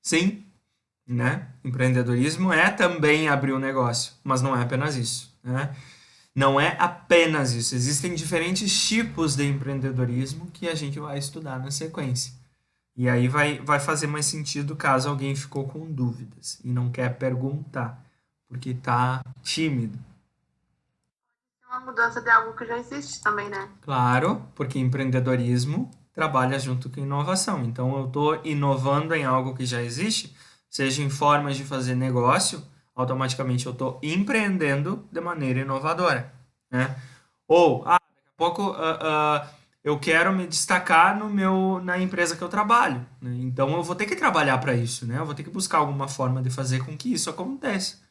S1: Sim, né? Empreendedorismo é também abrir um negócio, mas não é apenas isso, né? Não é apenas isso. Existem diferentes tipos de empreendedorismo que a gente vai estudar na sequência. E aí vai fazer mais sentido caso alguém ficou com dúvidas e não quer perguntar, porque está tímido.
S4: Uma mudança de algo que já existe também, né?
S1: Claro, porque empreendedorismo trabalha junto com inovação. Então, eu estou inovando em algo que já existe, seja em formas de fazer negócio, automaticamente eu estou empreendendo de maneira inovadora, né? Ou, daqui a pouco eu quero me destacar na empresa que eu trabalho, né? Então, eu vou ter que trabalhar para isso, né? Eu vou ter que buscar alguma forma de fazer com que isso aconteça.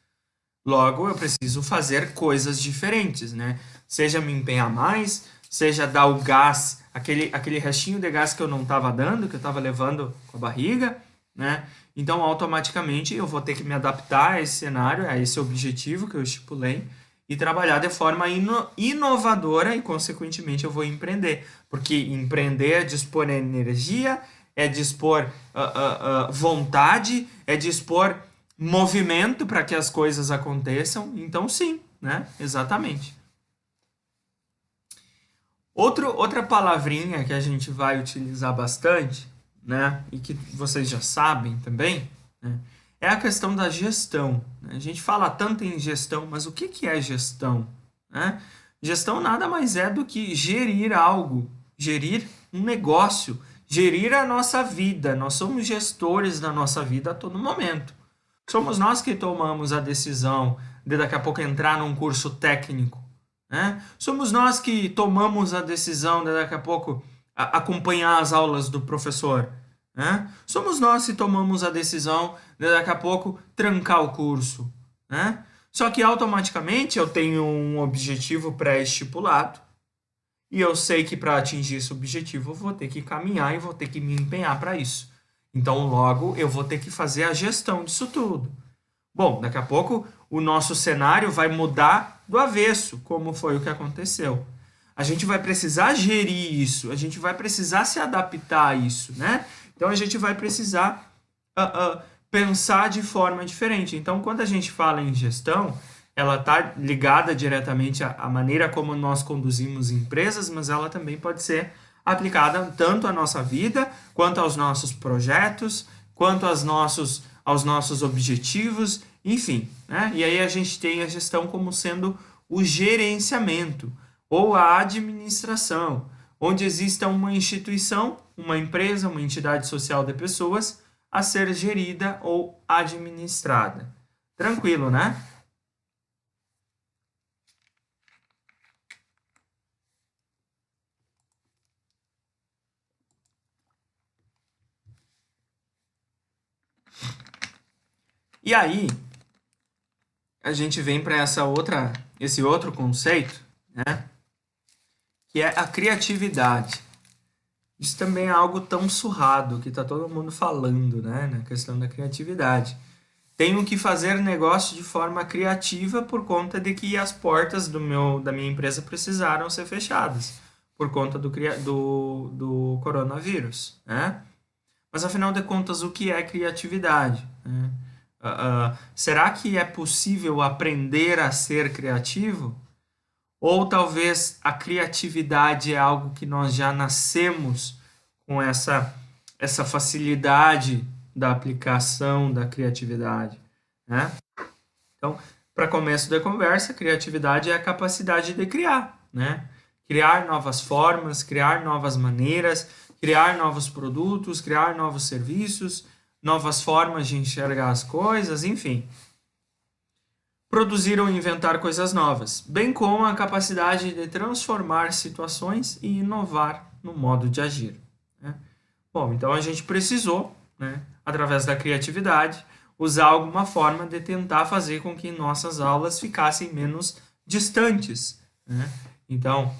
S1: Logo, eu preciso fazer coisas diferentes, né? Seja me empenhar mais, seja dar o gás, aquele restinho de gás que eu não estava dando, que eu estava levando com a barriga, né? Então, automaticamente, eu vou ter que me adaptar a esse cenário, a esse objetivo que eu estipulei e trabalhar de forma inovadora e, consequentemente, eu vou empreender. Porque empreender é dispor energia, é dispor vontade, é dispor movimento para que as coisas aconteçam. Então, sim, né? Exatamente. Outra palavrinha que a gente vai utilizar bastante, né? E que vocês já sabem também, né? É a questão da gestão, né? A gente fala tanto em gestão, mas o que é gestão, né? Gestão nada mais é do que gerir algo, gerir um negócio, gerir a nossa vida. Nós somos gestores da nossa vida a todo momento. Somos nós que tomamos a decisão de daqui a pouco entrar num curso técnico, né? Somos nós que tomamos a decisão de daqui a pouco acompanhar as aulas do professor, né? Somos nós que tomamos a decisão de daqui a pouco trancar o curso, né? Só que automaticamente eu tenho um objetivo pré-estipulado e eu sei que para atingir esse objetivo eu vou ter que caminhar e vou ter que me empenhar para isso. Então, logo, eu vou ter que fazer a gestão disso tudo. Bom, daqui a pouco o nosso cenário vai mudar do avesso, como foi o que aconteceu. A gente vai precisar gerir isso, a gente vai precisar se adaptar a isso, né? Então, a gente vai precisar pensar de forma diferente. Então, quando a gente fala em gestão, ela está ligada diretamente à maneira como nós conduzimos empresas, mas ela também pode ser aplicada tanto à nossa vida, quanto aos nossos projetos, quanto aos nossos objetivos, enfim, né? E aí a gente tem a gestão como sendo o gerenciamento ou a administração, onde exista uma instituição, uma empresa, uma entidade social de pessoas a ser gerida ou administrada. Tranquilo, né? E aí, a gente vem para esse outro conceito, né? Que é a criatividade. Isso também é algo tão surrado que está todo mundo falando, né? Na questão da criatividade. Tenho que fazer negócio de forma criativa por conta de que as portas da minha empresa precisaram ser fechadas por conta do coronavírus, né? Mas afinal de contas, o que é criatividade, né? Será que é possível aprender a ser criativo? Ou talvez a criatividade é algo que nós já nascemos com essa facilidade da aplicação da criatividade, né? Então, para começo da conversa, criatividade é a capacidade de criar, né? Criar novas formas, criar novas maneiras, criar novos produtos, criar novos serviços, novas formas de enxergar as coisas, enfim. Produzir ou inventar coisas novas, bem como a capacidade de transformar situações e inovar no modo de agir, né? Bom, então a gente precisou, né, através da criatividade, usar alguma forma de tentar fazer com que nossas aulas ficassem menos distantes, né? Então,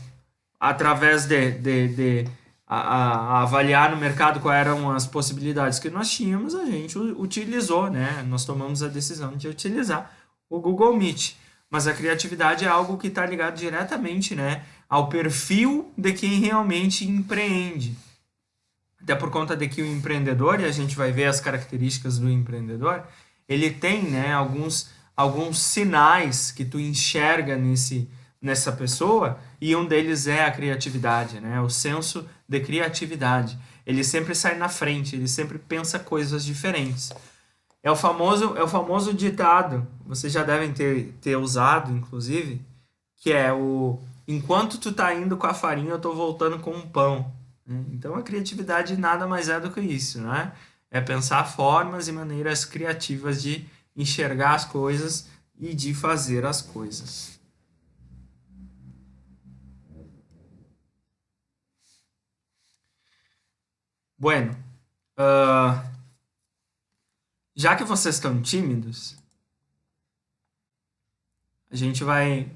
S1: através de avaliar no mercado quais eram as possibilidades que nós tínhamos, a gente utilizou, né? Nós tomamos a decisão de utilizar o Google Meet. Mas a criatividade é algo que está ligado diretamente, né, ao perfil de quem realmente empreende. Até por conta de que o empreendedor, e a gente vai ver as características do empreendedor, ele tem, né, alguns sinais que tu enxerga nessa pessoa, e um deles é a criatividade, né, o senso de criatividade. Ele sempre sai na frente, ele sempre pensa coisas diferentes. É o famoso ditado, vocês já devem ter usado, inclusive, que é o enquanto tu tá indo com a farinha, eu tô voltando com um pão. Então a criatividade nada mais é do que isso, né? É pensar formas e maneiras criativas de enxergar as coisas e de fazer as coisas. Bueno, já que vocês estão tímidos, a gente vai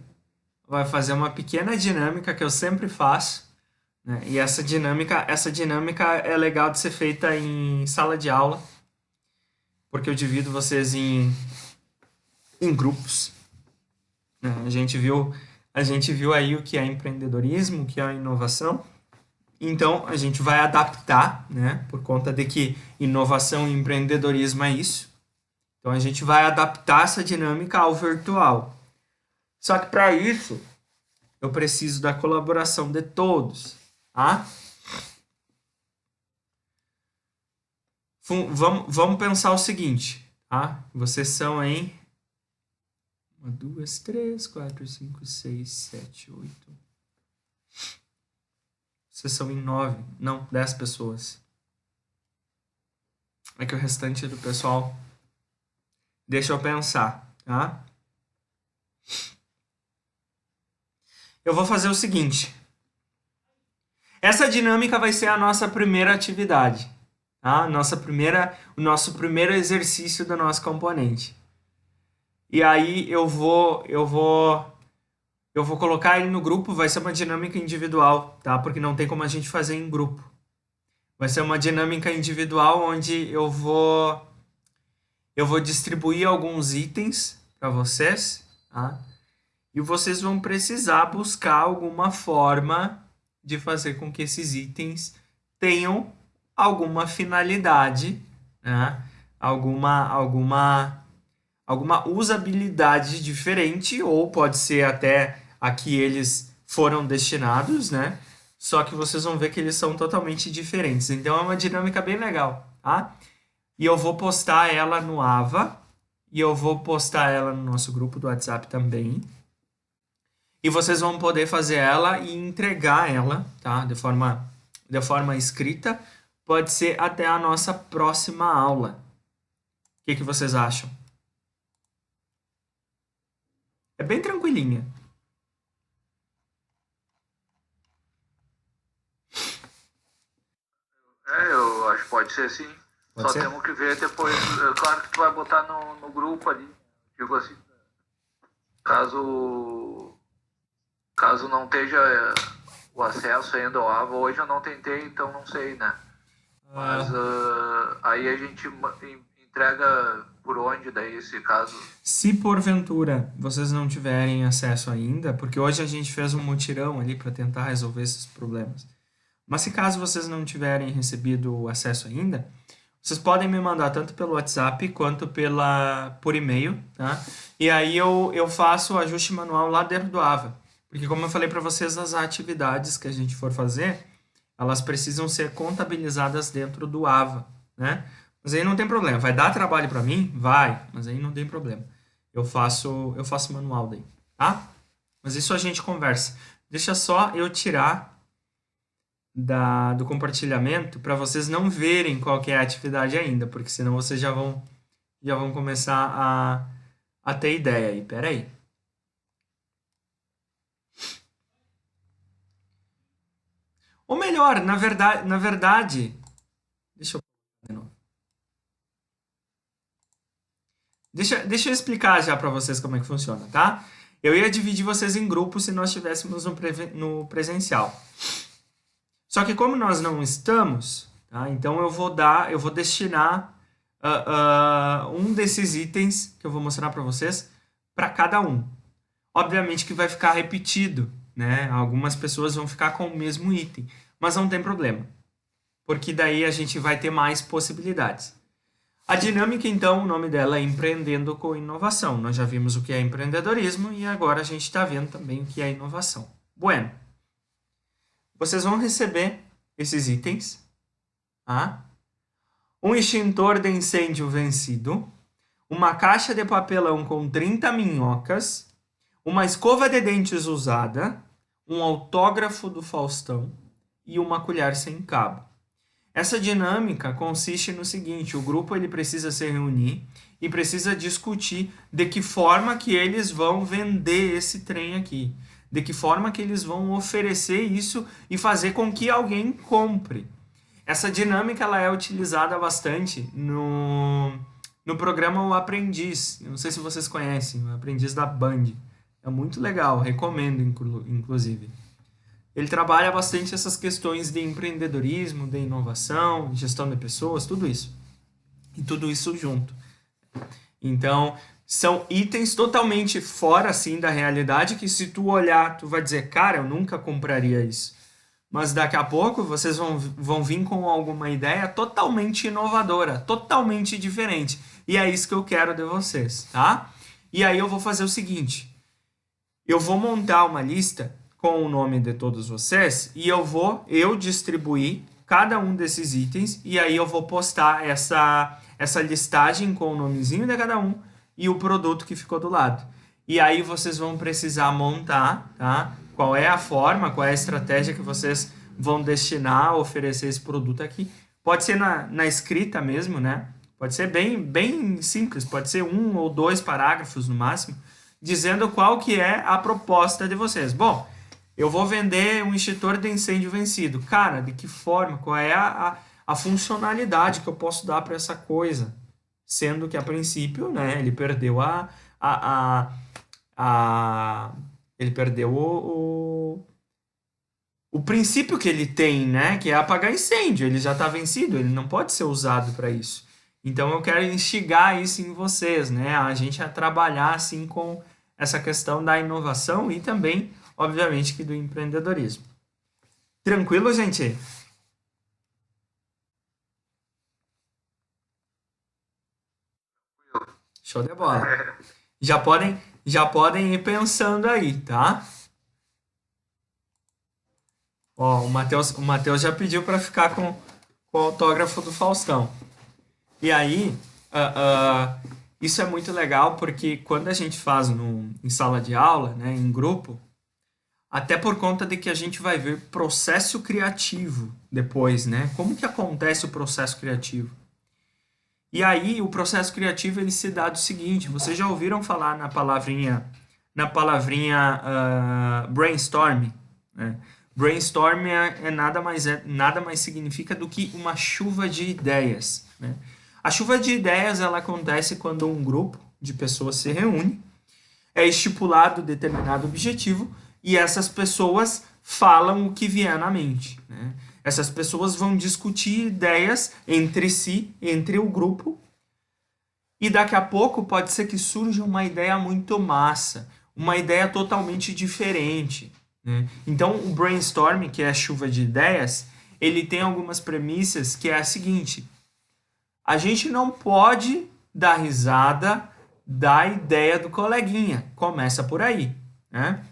S1: fazer uma pequena dinâmica que eu sempre faço, né? E essa dinâmica é legal de ser feita em sala de aula, porque eu divido vocês em grupos, né? A gente viu aí o que é empreendedorismo, o que é inovação. Então, a gente vai adaptar, né? Por conta de que inovação e empreendedorismo é isso. Então, a gente vai adaptar essa dinâmica ao virtual. Só que para isso, eu preciso da colaboração de todos, tá? Vamos pensar o seguinte, tá? Vocês são em 1, 2, 3, 4, 5, 6, 7, 8... Vocês são em 9, não, 10 pessoas. É que o restante do pessoal... Deixa eu pensar, tá? Eu vou fazer o seguinte. Essa dinâmica vai ser a nossa primeira atividade, tá? O nosso primeiro exercício do nosso componente. E aí eu vou colocar ele no grupo, vai ser uma dinâmica individual, tá? Porque não tem como a gente fazer em grupo. Vai ser uma dinâmica individual onde eu vou distribuir alguns itens para vocês, tá? E vocês vão precisar buscar alguma forma de fazer com que esses itens tenham alguma finalidade, né? alguma usabilidade diferente, ou pode ser até a que eles foram destinados, né? Só que vocês vão ver que eles são totalmente diferentes. Então é uma dinâmica bem legal, tá? E eu vou postar ela no Ava, e eu vou postar ela no nosso grupo do WhatsApp também. E vocês vão poder fazer ela e entregar ela, tá? De forma escrita. Pode ser até a nossa próxima aula. O que vocês acham? É bem tranquilinha.
S2: Eu acho que pode ser sim.
S1: Pode
S2: Só
S1: ser?
S2: temos que ver depois. Claro que tu vai botar no grupo ali. Digo assim, caso não esteja o acesso ainda ao AVA, hoje eu não tentei, então não sei, né? Mas aí a gente entrega por onde daí, esse caso?
S1: Se porventura vocês não tiverem acesso ainda, porque hoje a gente fez um mutirão ali para tentar resolver esses problemas. Mas se caso vocês não tiverem recebido o acesso ainda, vocês podem me mandar tanto pelo WhatsApp quanto por e-mail, tá? E aí eu faço o ajuste manual lá dentro do Ava. Porque como eu falei para vocês, as atividades que a gente for fazer, elas precisam ser contabilizadas dentro do Ava, né? Mas aí não tem problema. Vai dar trabalho para mim? Vai, mas aí não tem problema. Eu faço manual daí, tá? Mas isso a gente conversa. Deixa só eu tirar do compartilhamento para vocês não verem qual que é a atividade ainda, porque senão vocês já vão começar a ter ideia aí. Pera aí. Ou melhor, na verdade, deixa eu de novo. Deixa eu explicar já para vocês como é que funciona, tá? Eu ia dividir vocês em grupos se nós estivéssemos no presencial. Só que como nós não estamos, tá? Então eu vou destinar um desses itens que eu vou mostrar para vocês para cada um. Obviamente que vai ficar repetido, né? Algumas pessoas vão ficar com o mesmo item, mas não tem problema, porque daí a gente vai ter mais possibilidades. A dinâmica, então, o nome dela é Empreendendo com Inovação. Nós já vimos o que é empreendedorismo e agora a gente está vendo também o que é inovação. Bueno, vocês vão receber esses itens, tá? Um extintor de incêndio vencido, uma caixa de papelão com 30 minhocas, uma escova de dentes usada, um autógrafo do Faustão e uma colher sem cabo. Essa dinâmica consiste no seguinte: o grupo ele precisa se reunir e precisa discutir de que forma que eles vão vender esse trem aqui, de que forma que eles vão oferecer isso e fazer com que alguém compre. Essa dinâmica ela é utilizada bastante no programa O Aprendiz. Eu não sei se vocês conhecem, o Aprendiz da Band. É muito legal, recomendo inclusive. Ele trabalha bastante essas questões de empreendedorismo, de inovação, gestão de pessoas, tudo isso. E tudo isso junto. Então, são itens totalmente fora, assim, da realidade, que se tu olhar, tu vai dizer, cara, eu nunca compraria isso. Mas daqui a pouco vocês vão vir com alguma ideia totalmente inovadora, totalmente diferente. E é isso que eu quero de vocês, tá? E aí eu vou fazer o seguinte. Eu vou montar uma lista com o nome de todos vocês e eu distribuir cada um desses itens e aí eu vou postar essa listagem com o nomezinho de cada um e o produto que ficou do lado. E aí vocês vão precisar montar, tá? Qual é a forma, qual é a estratégia que vocês vão destinar a oferecer esse produto aqui. Pode ser na escrita mesmo, né? Pode ser bem simples, pode ser 1 ou 2 parágrafos no máximo, dizendo qual que é a proposta de vocês. Bom, eu vou vender um extintor de incêndio vencido. Cara, de que forma? Qual é a funcionalidade que eu posso dar para essa coisa? Sendo que, a princípio, né, ele perdeu ele perdeu o princípio que ele tem, né, que é apagar incêndio. Ele já está vencido, ele não pode ser usado para isso. Então, eu quero instigar isso em vocês, né, a gente a trabalhar, assim, com essa questão da inovação e também, obviamente, que do empreendedorismo. Tranquilo, gente? Show de bola. Já podem ir pensando aí, tá? Ó, o Matheus já pediu para ficar com o autógrafo do Faustão. E aí, isso é muito legal porque quando a gente faz em sala de aula, né, em grupo, até por conta de que a gente vai ver processo criativo depois, né? Como que acontece o processo criativo? E aí, o processo criativo ele se dá do seguinte: vocês já ouviram falar na palavrinha brainstorming, né? Brainstorming nada mais significa do que uma chuva de ideias, né? A chuva de ideias ela acontece quando um grupo de pessoas se reúne, é estipulado determinado objetivo e essas pessoas falam o que vier na mente, né? Essas pessoas vão discutir ideias entre si, entre o grupo, e daqui a pouco pode ser que surja uma ideia muito massa, uma ideia totalmente diferente, né? Então, o brainstorming, que é a chuva de ideias, ele tem algumas premissas que é a seguinte: a gente não pode dar risada da ideia do coleguinha. Começa por aí, né?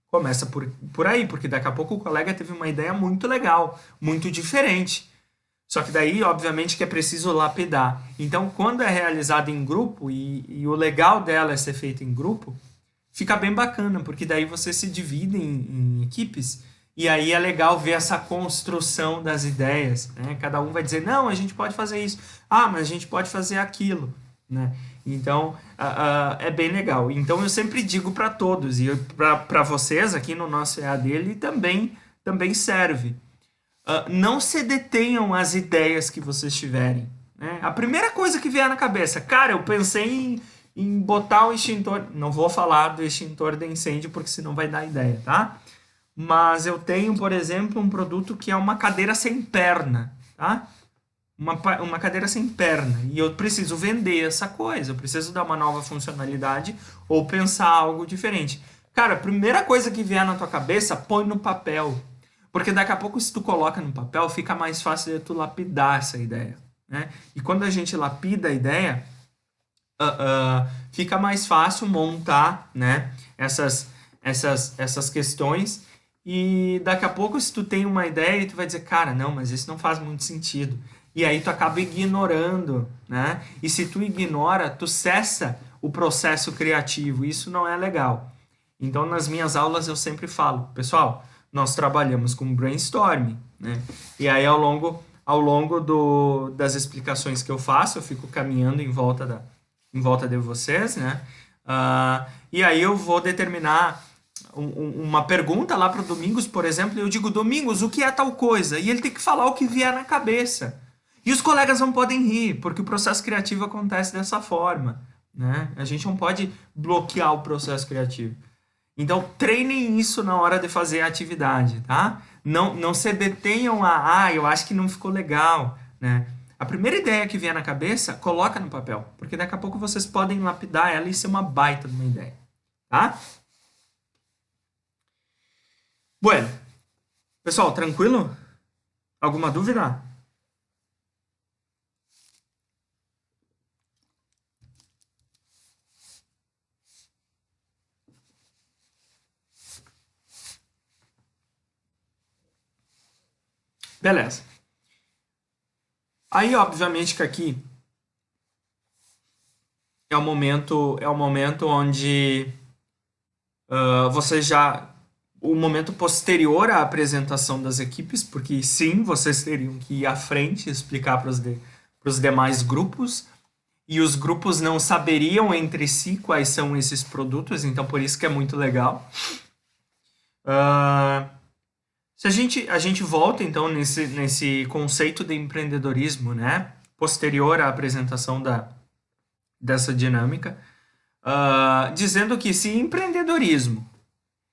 S1: Começa por aí, porque daqui a pouco o colega teve uma ideia muito legal, muito diferente. Só que daí, obviamente, que é preciso lapidar. Então, quando é realizado em grupo, e o legal dela é ser feito em grupo, fica bem bacana, porque daí você se divide em equipes, e aí é legal ver essa construção das ideias, né? Cada um vai dizer, não, a gente pode fazer isso. Ah, mas a gente pode fazer aquilo, né? Então, é bem legal. Então, eu sempre digo para todos, e para vocês aqui no nosso EAD, ele também serve. Não se detenham às ideias que vocês tiverem, né? A primeira coisa que vier na cabeça, cara, eu pensei em botar o extintor. Não vou falar do extintor de incêndio, porque senão vai dar ideia, tá? Mas eu tenho, por exemplo, um produto que é uma cadeira sem perna, tá? Uma cadeira sem perna. E eu preciso vender essa coisa, eu preciso dar uma nova funcionalidade ou pensar algo diferente. Cara, a primeira coisa que vier na tua cabeça, põe no papel. Porque daqui a pouco, se tu coloca no papel, fica mais fácil de tu lapidar essa ideia, né? E quando a gente lapida a ideia, fica mais fácil montar, né, essas questões. E daqui a pouco, se tu tem uma ideia, tu vai dizer, cara, não, mas isso não faz muito sentido. E aí tu acaba ignorando, né? E se tu ignora, tu cessa o processo criativo. Isso não é legal. Então, nas minhas aulas, eu sempre falo, pessoal, nós trabalhamos com brainstorming, né? E aí, ao longo das explicações que eu faço, eu fico caminhando em volta de vocês, né? E aí eu vou determinar uma pergunta lá para o Domingos, por exemplo, e eu digo, Domingos, o que é tal coisa? E ele tem que falar o que vier na cabeça. E os colegas não podem rir, porque o processo criativo acontece dessa forma, né? A gente não pode bloquear o processo criativo. Então, treinem isso na hora de fazer a atividade, tá? Não se detenham eu acho que não ficou legal, né? A primeira ideia que vier na cabeça, coloca no papel, porque daqui a pouco vocês podem lapidar ela e ser uma baita de uma ideia, tá? Bueno, pessoal, tranquilo? Alguma dúvida? Beleza. Aí, obviamente, que aqui é o momento onde vocês já... O momento posterior à apresentação das equipes, porque sim, vocês teriam que ir à frente e explicar para os demais grupos, e os grupos não saberiam entre si quais são esses produtos, então por isso que é muito legal. Se a gente volta, então, nesse conceito de empreendedorismo, né, posterior à apresentação dessa dinâmica, dizendo que se empreendedorismo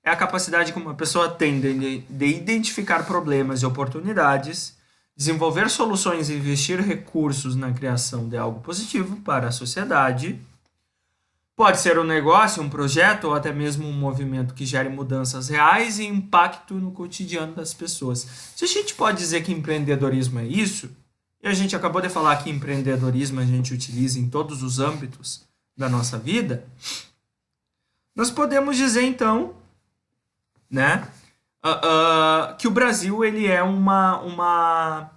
S1: é a capacidade que uma pessoa tem de identificar problemas e oportunidades, desenvolver soluções e investir recursos na criação de algo positivo para a sociedade. Pode ser um negócio, um projeto ou até mesmo um movimento que gere mudanças reais e impacto no cotidiano das pessoas. Se a gente pode dizer que empreendedorismo é isso, e a gente acabou de falar que empreendedorismo a gente utiliza em todos os âmbitos, da nossa vida, nós podemos dizer então, né, que o Brasil ele é uma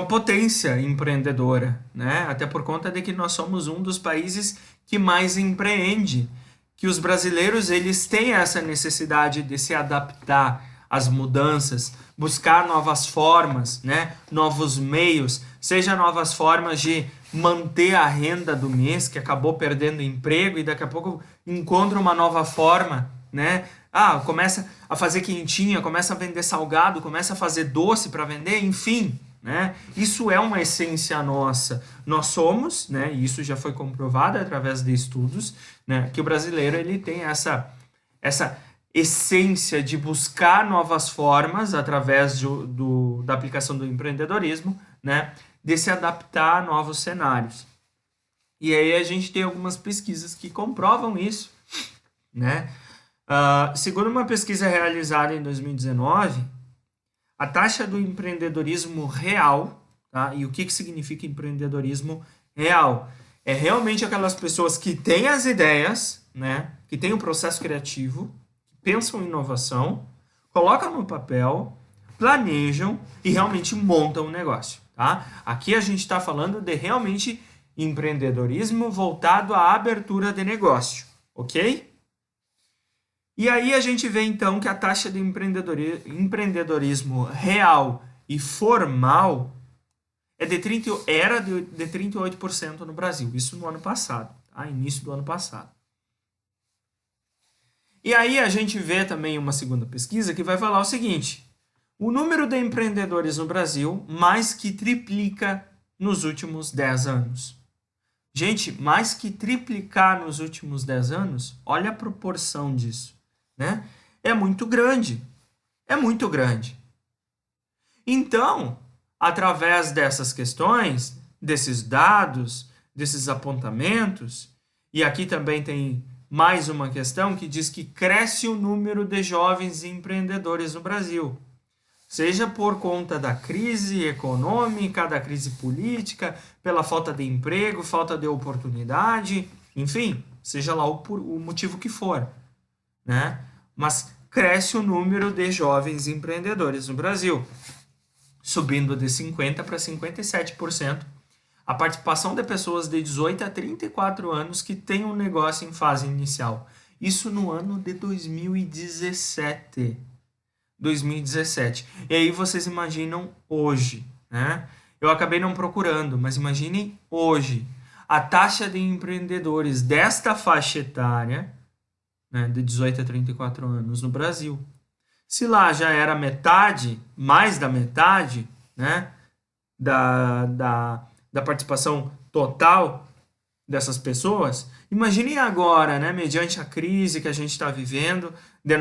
S1: potência empreendedora, né? Até por conta de que nós somos um dos países que mais empreende, que os brasileiros eles têm essa necessidade de se adaptar às mudanças, buscar novas formas, né? Novos meios, seja novas formas de manter a renda do mês, que acabou perdendo emprego e daqui a pouco encontra uma nova forma, né? Começa a fazer quentinha, começa a vender salgado, começa a fazer doce para vender, enfim, né? Isso é uma essência nossa. Nós somos, né? E isso já foi comprovado através de estudos, né? Que o brasileiro ele tem essa essência de buscar novas formas através da aplicação do empreendedorismo, né? De se adaptar a novos cenários. E aí a gente tem algumas pesquisas que comprovam isso, né? Segundo uma pesquisa realizada em 2019, a taxa do empreendedorismo real, tá? E o que significa empreendedorismo real? É realmente aquelas pessoas que têm as ideias, né? Que têm um processo criativo, pensam em inovação, colocam no papel, planejam e realmente montam um negócio, tá? Aqui a gente está falando de realmente empreendedorismo voltado à abertura de negócio, ok? E aí a gente vê então que a taxa de empreendedorismo real e formal era de 38% no Brasil, isso no ano passado, tá? Início do ano passado. E aí a gente vê também uma segunda pesquisa que vai falar o seguinte: o número de empreendedores no Brasil mais que triplica nos últimos 10 anos. Gente, mais que triplicar nos últimos 10 anos, olha a proporção disso, né? É muito grande. É muito grande. Então, através dessas questões, desses dados, desses apontamentos, e aqui também tem mais uma questão que diz que cresce o número de jovens empreendedores no Brasil. Seja por conta da crise econômica, da crise política, pela falta de emprego, falta de oportunidade, enfim, seja lá o motivo que for, né? Mas cresce o número de jovens empreendedores no Brasil, subindo de 50% para 57%. A participação de pessoas de 18 a 34 anos que têm um negócio em fase inicial. Isso no ano de 2017. E aí vocês imaginam hoje, né? Eu acabei não procurando, mas imaginem hoje. A taxa de empreendedores desta faixa etária, né, de 18 a 34 anos no Brasil. Se lá já era metade, mais da metade, né, da participação total dessas pessoas, imaginem agora, né, mediante a crise que a gente está vivendo, de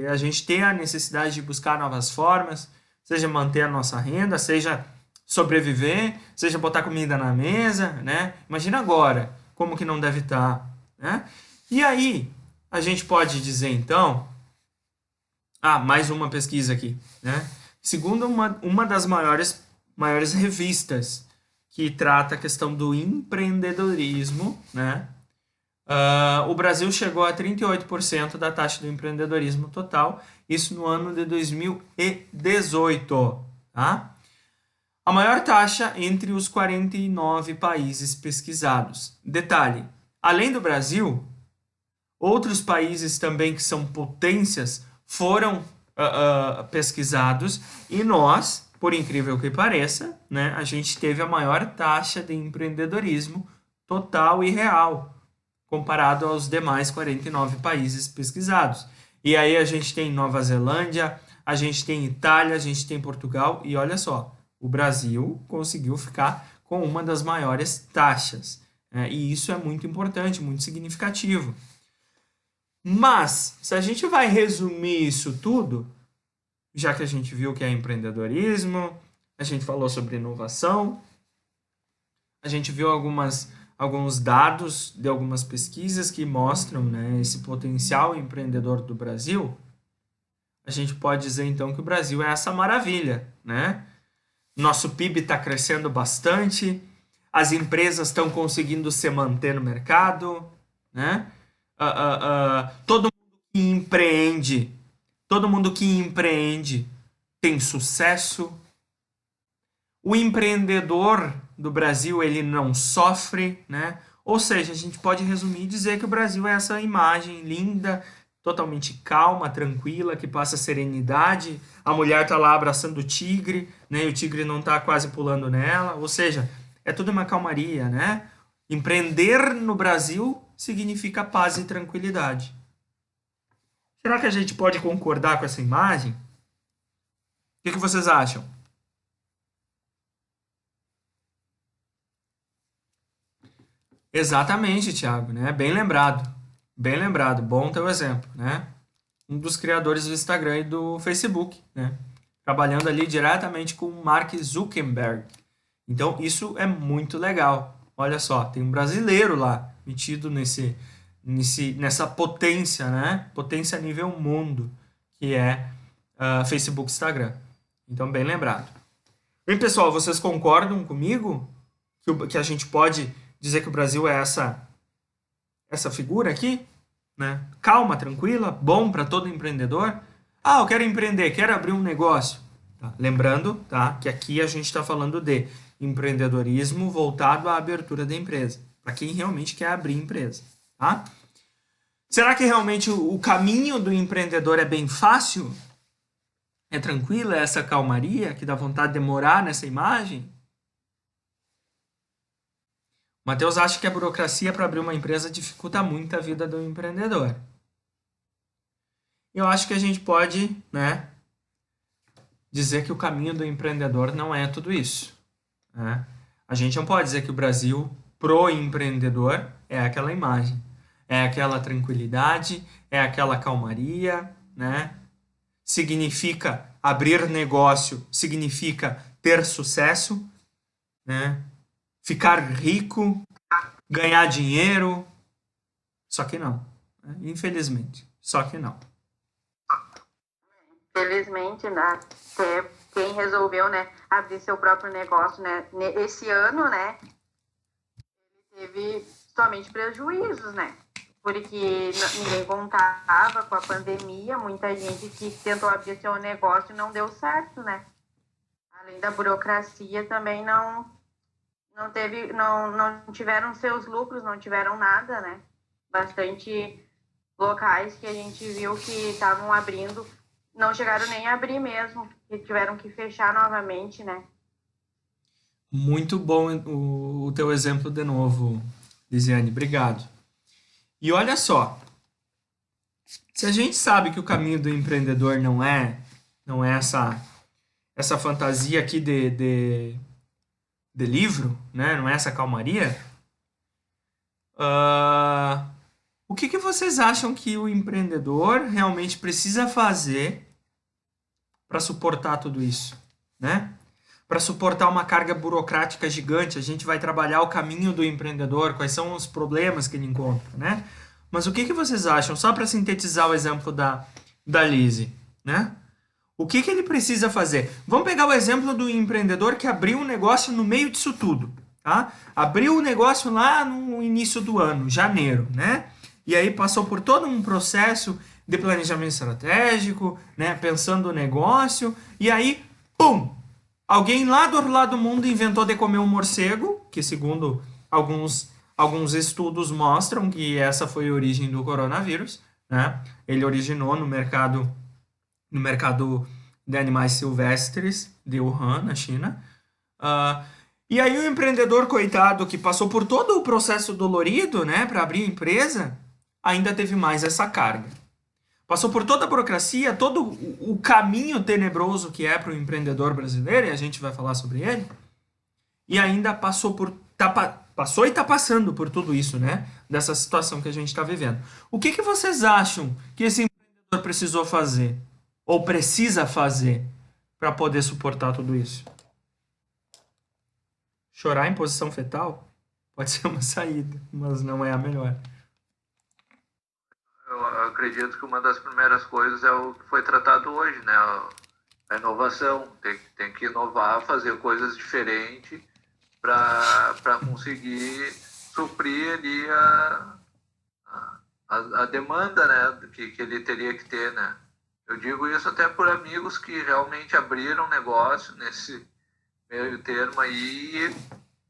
S1: a gente ter a necessidade de buscar novas formas, seja manter a nossa renda, seja sobreviver, seja botar comida na mesa, né? Imagina agora como que não deve estar, né? E aí, a gente pode dizer então, mais uma pesquisa aqui, né? Segundo uma das maiores revistas que trata a questão do empreendedorismo, né? O Brasil chegou a 38% da taxa do empreendedorismo total, isso no ano de 2018, tá? A maior taxa entre os 49 países pesquisados. Detalhe, além do Brasil, outros países também que são potências foram pesquisados e nós, por incrível que pareça, né, a gente teve a maior taxa de empreendedorismo total e real, comparado aos demais 49 países pesquisados. E aí a gente tem Nova Zelândia, a gente tem Itália, a gente tem Portugal, e olha só, o Brasil conseguiu ficar com uma das maiores taxas. E isso é muito importante, muito significativo. Mas, se a gente vai resumir isso tudo, já que a gente viu que é empreendedorismo, a gente falou sobre inovação, a gente viu alguns dados de algumas pesquisas que mostram, né, esse potencial empreendedor do Brasil, a gente pode dizer então que o Brasil é essa maravilha, né? Nosso PIB está crescendo bastante, as empresas estão conseguindo se manter no mercado, né? Todo mundo que empreende tem sucesso. O empreendedor do Brasil, ele não sofre, né? Ou seja, a gente pode resumir e dizer que o Brasil é essa imagem linda, totalmente calma, tranquila, que passa serenidade. A mulher tá lá abraçando o tigre, né? E o tigre não tá quase pulando nela. Ou seja, é tudo uma calmaria, né? Empreender no Brasil significa paz e tranquilidade. Será que a gente pode concordar com essa imagem? O que vocês acham? Exatamente, Thiago, né? Bem lembrado. Bem lembrado. Bom teu exemplo, né? Um dos criadores do Instagram e do Facebook, né? Trabalhando ali diretamente com o Mark Zuckerberg. Então, isso é muito legal. Olha só, tem um brasileiro lá, metido nessa potência, né? Potência a nível mundo, que é Facebook e Instagram. Então, bem lembrado. Bem, pessoal, vocês concordam comigo que a gente pode dizer que o Brasil é essa figura aqui, né? Calma, tranquila, bom para todo empreendedor. Ah, eu quero empreender, quero abrir um negócio. Tá? Lembrando, tá, que aqui a gente está falando de empreendedorismo voltado à abertura da empresa, para quem realmente quer abrir empresa, tá? Será que realmente o caminho do empreendedor é bem fácil? É tranquila essa calmaria que dá vontade de morar nessa imagem? Matheus acha que a burocracia para abrir uma empresa dificulta muito a vida do empreendedor. Eu acho que a gente pode, né, dizer que o caminho do empreendedor não é tudo isso, né? A gente não pode dizer que o Brasil pro empreendedor é aquela imagem, é aquela tranquilidade, é aquela calmaria, né? Significa abrir negócio, significa ter sucesso, né? Ficar rico, ganhar dinheiro. Só que não, né? Infelizmente, só que não.
S3: Felizmente, né, até quem resolveu, né, abrir seu próprio negócio, né, esse ano, né, ele teve somente prejuízos, né, porque ninguém contava com a pandemia, muita gente que tentou abrir seu negócio não deu certo, né. Além da burocracia, também não tiveram seus lucros, não tiveram nada, né. Bastante locais que a gente viu que estavam abrindo, não chegaram nem a abrir mesmo, que tiveram que fechar novamente, né?
S1: Muito bom o teu exemplo de novo, Lisiane. Obrigado. E olha só, se a gente sabe que o caminho do empreendedor não é essa fantasia aqui de livro, né? Não é essa calmaria. O que vocês acham que o empreendedor realmente precisa fazer para suportar tudo isso, né? Para suportar uma carga burocrática gigante, a gente vai trabalhar o caminho do empreendedor, quais são os problemas que ele encontra, né? Mas o que vocês acham, só para sintetizar o exemplo da Lise, né? O que ele precisa fazer? Vamos pegar o exemplo do empreendedor que abriu um negócio no meio disso tudo, tá? Abriu o negócio lá no início do ano, janeiro, né? E aí passou por todo um processo de planejamento estratégico, né? Pensando o negócio, e aí, pum! Alguém lá do outro lado do mundo inventou de comer um morcego, que segundo alguns estudos mostram que essa foi a origem do coronavírus, né? Ele originou no mercado de animais silvestres de Wuhan, na China. E aí o empreendedor, coitado, que passou por todo o processo dolorido, né, para abrir a empresa, ainda teve mais essa carga. Passou por toda a burocracia, todo o caminho tenebroso que é para o empreendedor brasileiro, e a gente vai falar sobre ele, e ainda passou e está passando por tudo isso, né? Dessa situação que a gente está vivendo. O que vocês acham que esse empreendedor precisou fazer, ou precisa fazer, para poder suportar tudo isso? Chorar em posição fetal pode ser uma saída, mas não é a melhor.
S2: Eu acredito que uma das primeiras coisas é o que foi tratado hoje, né? A inovação. Tem que inovar, fazer coisas diferentes para conseguir suprir ali a demanda, né, que ele teria que ter, né. Eu digo isso até por amigos que realmente abriram negócio nesse meio termo aí e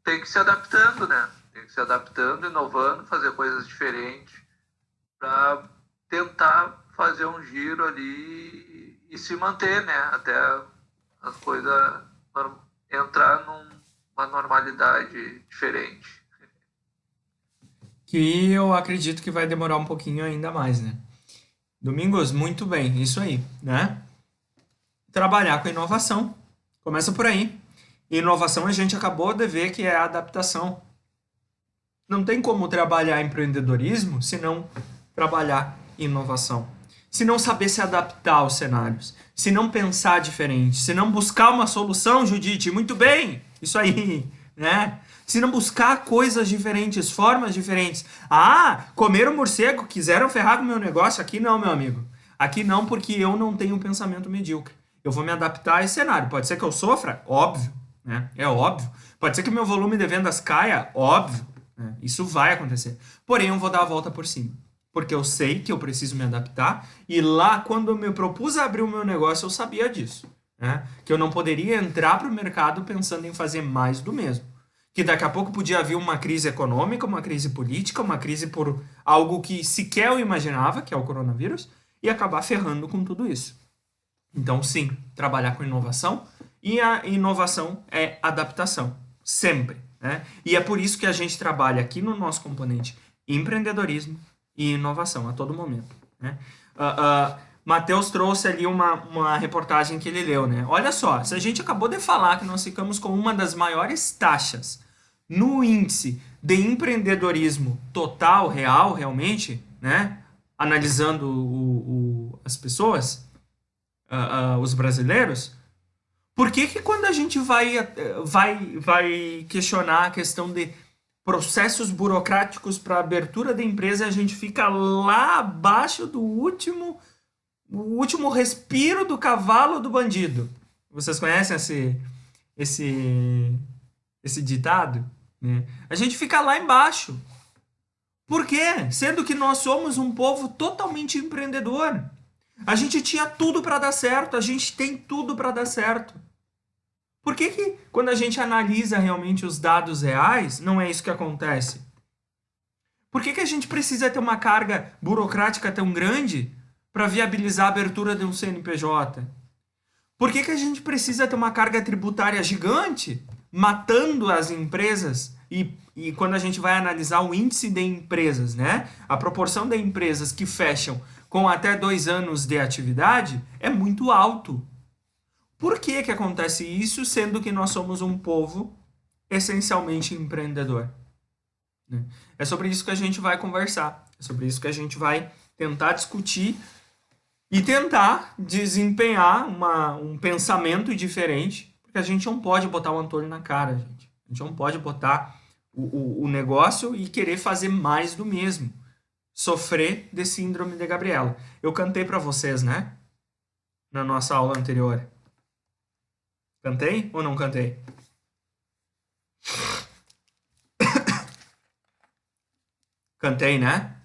S2: tem que se adaptando, né? Tem que se adaptando, inovando, fazer coisas diferentes para tentar fazer um giro ali e se manter, né? Até as coisas entrar numa normalidade diferente.
S1: Que eu acredito que vai demorar um pouquinho ainda mais, né? Domingos, muito bem, isso aí, né? Trabalhar com inovação. Começa por aí. E inovação a gente acabou de ver que é a adaptação. Não tem como trabalhar empreendedorismo se não trabalhar inovação. Se não saber se adaptar aos cenários. Se não pensar diferente. Se não buscar uma solução, Judite, muito bem, isso aí, né? Se não buscar coisas diferentes, formas diferentes. Ah, comeram morcego, quiseram ferrar com o meu negócio. Aqui não, meu amigo. Aqui não, porque eu não tenho um pensamento medíocre. Eu vou me adaptar a esse cenário. Pode ser que eu sofra? Óbvio. Né? É óbvio. Pode ser que meu volume de vendas caia? Óbvio. Né? Isso vai acontecer. Porém, eu vou dar a volta por cima. Porque eu sei que eu preciso me adaptar. E lá, quando eu me propus a abrir o meu negócio, eu sabia disso. Né? Que eu não poderia entrar para o mercado pensando em fazer mais do mesmo. Que daqui a pouco podia vir uma crise econômica, uma crise política, uma crise por algo que sequer eu imaginava, que é o coronavírus, e acabar ferrando com tudo isso. Então, sim, trabalhar com inovação, e a inovação é adaptação, sempre. Né? E é por isso que a gente trabalha aqui no nosso componente empreendedorismo e inovação a todo momento. Né? Matheus trouxe ali uma reportagem que ele leu, né? Olha só, se a gente acabou de falar que nós ficamos com uma das maiores taxas no índice de empreendedorismo total, real, realmente, né? Analisando as pessoas, os brasileiros, por que quando a gente vai questionar a questão de processos burocráticos para abertura de empresa, a gente fica lá abaixo do último respiro do cavalo do bandido? Vocês conhecem esse ditado? Né? A gente fica lá embaixo. Por quê? Sendo que nós somos um povo totalmente empreendedor. A gente tinha tudo para dar certo, a gente tem tudo para dar certo. Por que quando a gente analisa realmente os dados reais, não é isso que acontece? Por que a gente precisa ter uma carga burocrática tão grande para viabilizar a abertura de um CNPJ? Por que a gente precisa ter uma carga tributária gigante, matando as empresas? E quando a gente vai analisar o índice de empresas, né? A proporção de empresas que fecham com até 2 anos de atividade é muito alto. Por que acontece isso, sendo que nós somos um povo essencialmente empreendedor? É sobre isso que a gente vai conversar. É sobre isso que a gente vai tentar discutir e tentar desempenhar um pensamento diferente, porque a gente não pode botar o Antônio na cara, gente. A gente não pode botar o negócio e querer fazer mais do mesmo. Sofrer de síndrome de Gabriela. Eu cantei para vocês, né? Na nossa aula anterior. Cantei ou não cantei? Cantei, né?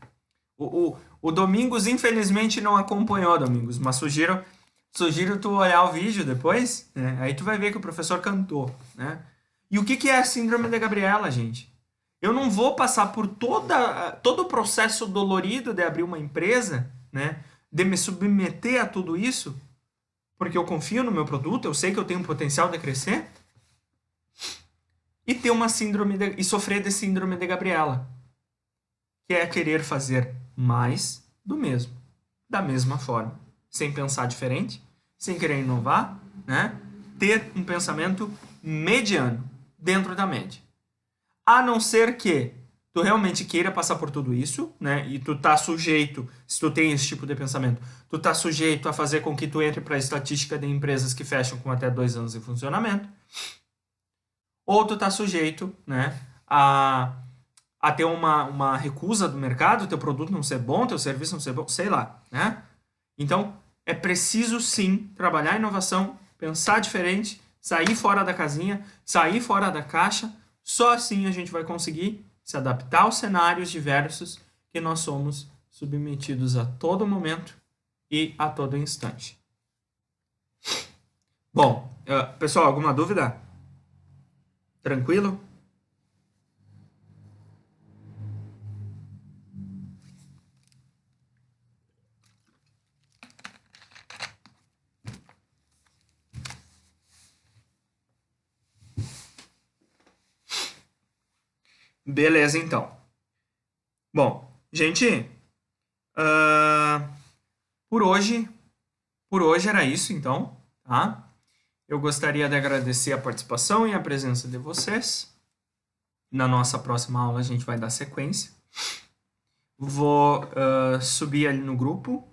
S1: O Domingos, infelizmente, não acompanhou, Domingos, mas sugiro tu olhar o vídeo depois, né? Aí tu vai ver que o professor cantou, né? E o que é a síndrome de Gabriela, gente? Eu não vou passar por todo o processo dolorido de abrir uma empresa, né? De me submeter a tudo isso, porque eu confio no meu produto, eu sei que eu tenho potencial de crescer, e ter uma e sofrer de síndrome de Gabriela, que é querer fazer mais do mesmo, da mesma forma, sem pensar diferente, sem querer inovar, né? Ter um pensamento mediano, dentro da média. A não ser que tu realmente queira passar por tudo isso, né? E tu tá sujeito, se tu tem esse tipo de pensamento, tu tá sujeito a fazer com que tu entre para a estatística de empresas que fecham com até 2 anos de funcionamento. Ou tu tá sujeito, né, a ter uma recusa do mercado, teu produto não ser bom, teu serviço não ser bom, sei lá, né? Então, é preciso sim trabalhar a inovação, pensar diferente, sair fora da casinha, sair fora da caixa, Só assim a gente vai conseguir se adaptar aos cenários diversos que nós somos submetidos a todo momento e a todo instante. Bom, pessoal, alguma dúvida? Tranquilo? Beleza, então. Bom, gente, por hoje era isso, então, tá? Eu gostaria de agradecer a participação e a presença de vocês. Na nossa próxima aula a gente vai dar sequência. Vou subir ali no grupo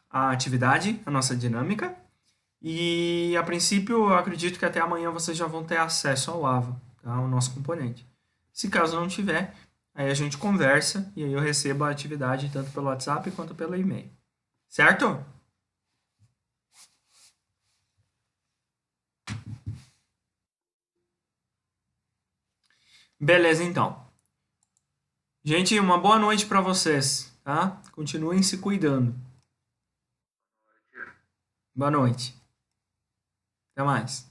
S1: a atividade, a nossa dinâmica. E, a princípio, eu acredito que até amanhã vocês já vão ter acesso ao Lava, tá? O nosso componente. Se caso não tiver, aí a gente conversa e aí eu recebo a atividade tanto pelo WhatsApp quanto pelo e-mail. Certo? Beleza, então. Gente, uma boa noite para vocês, tá? Continuem se cuidando. Boa noite. Até mais.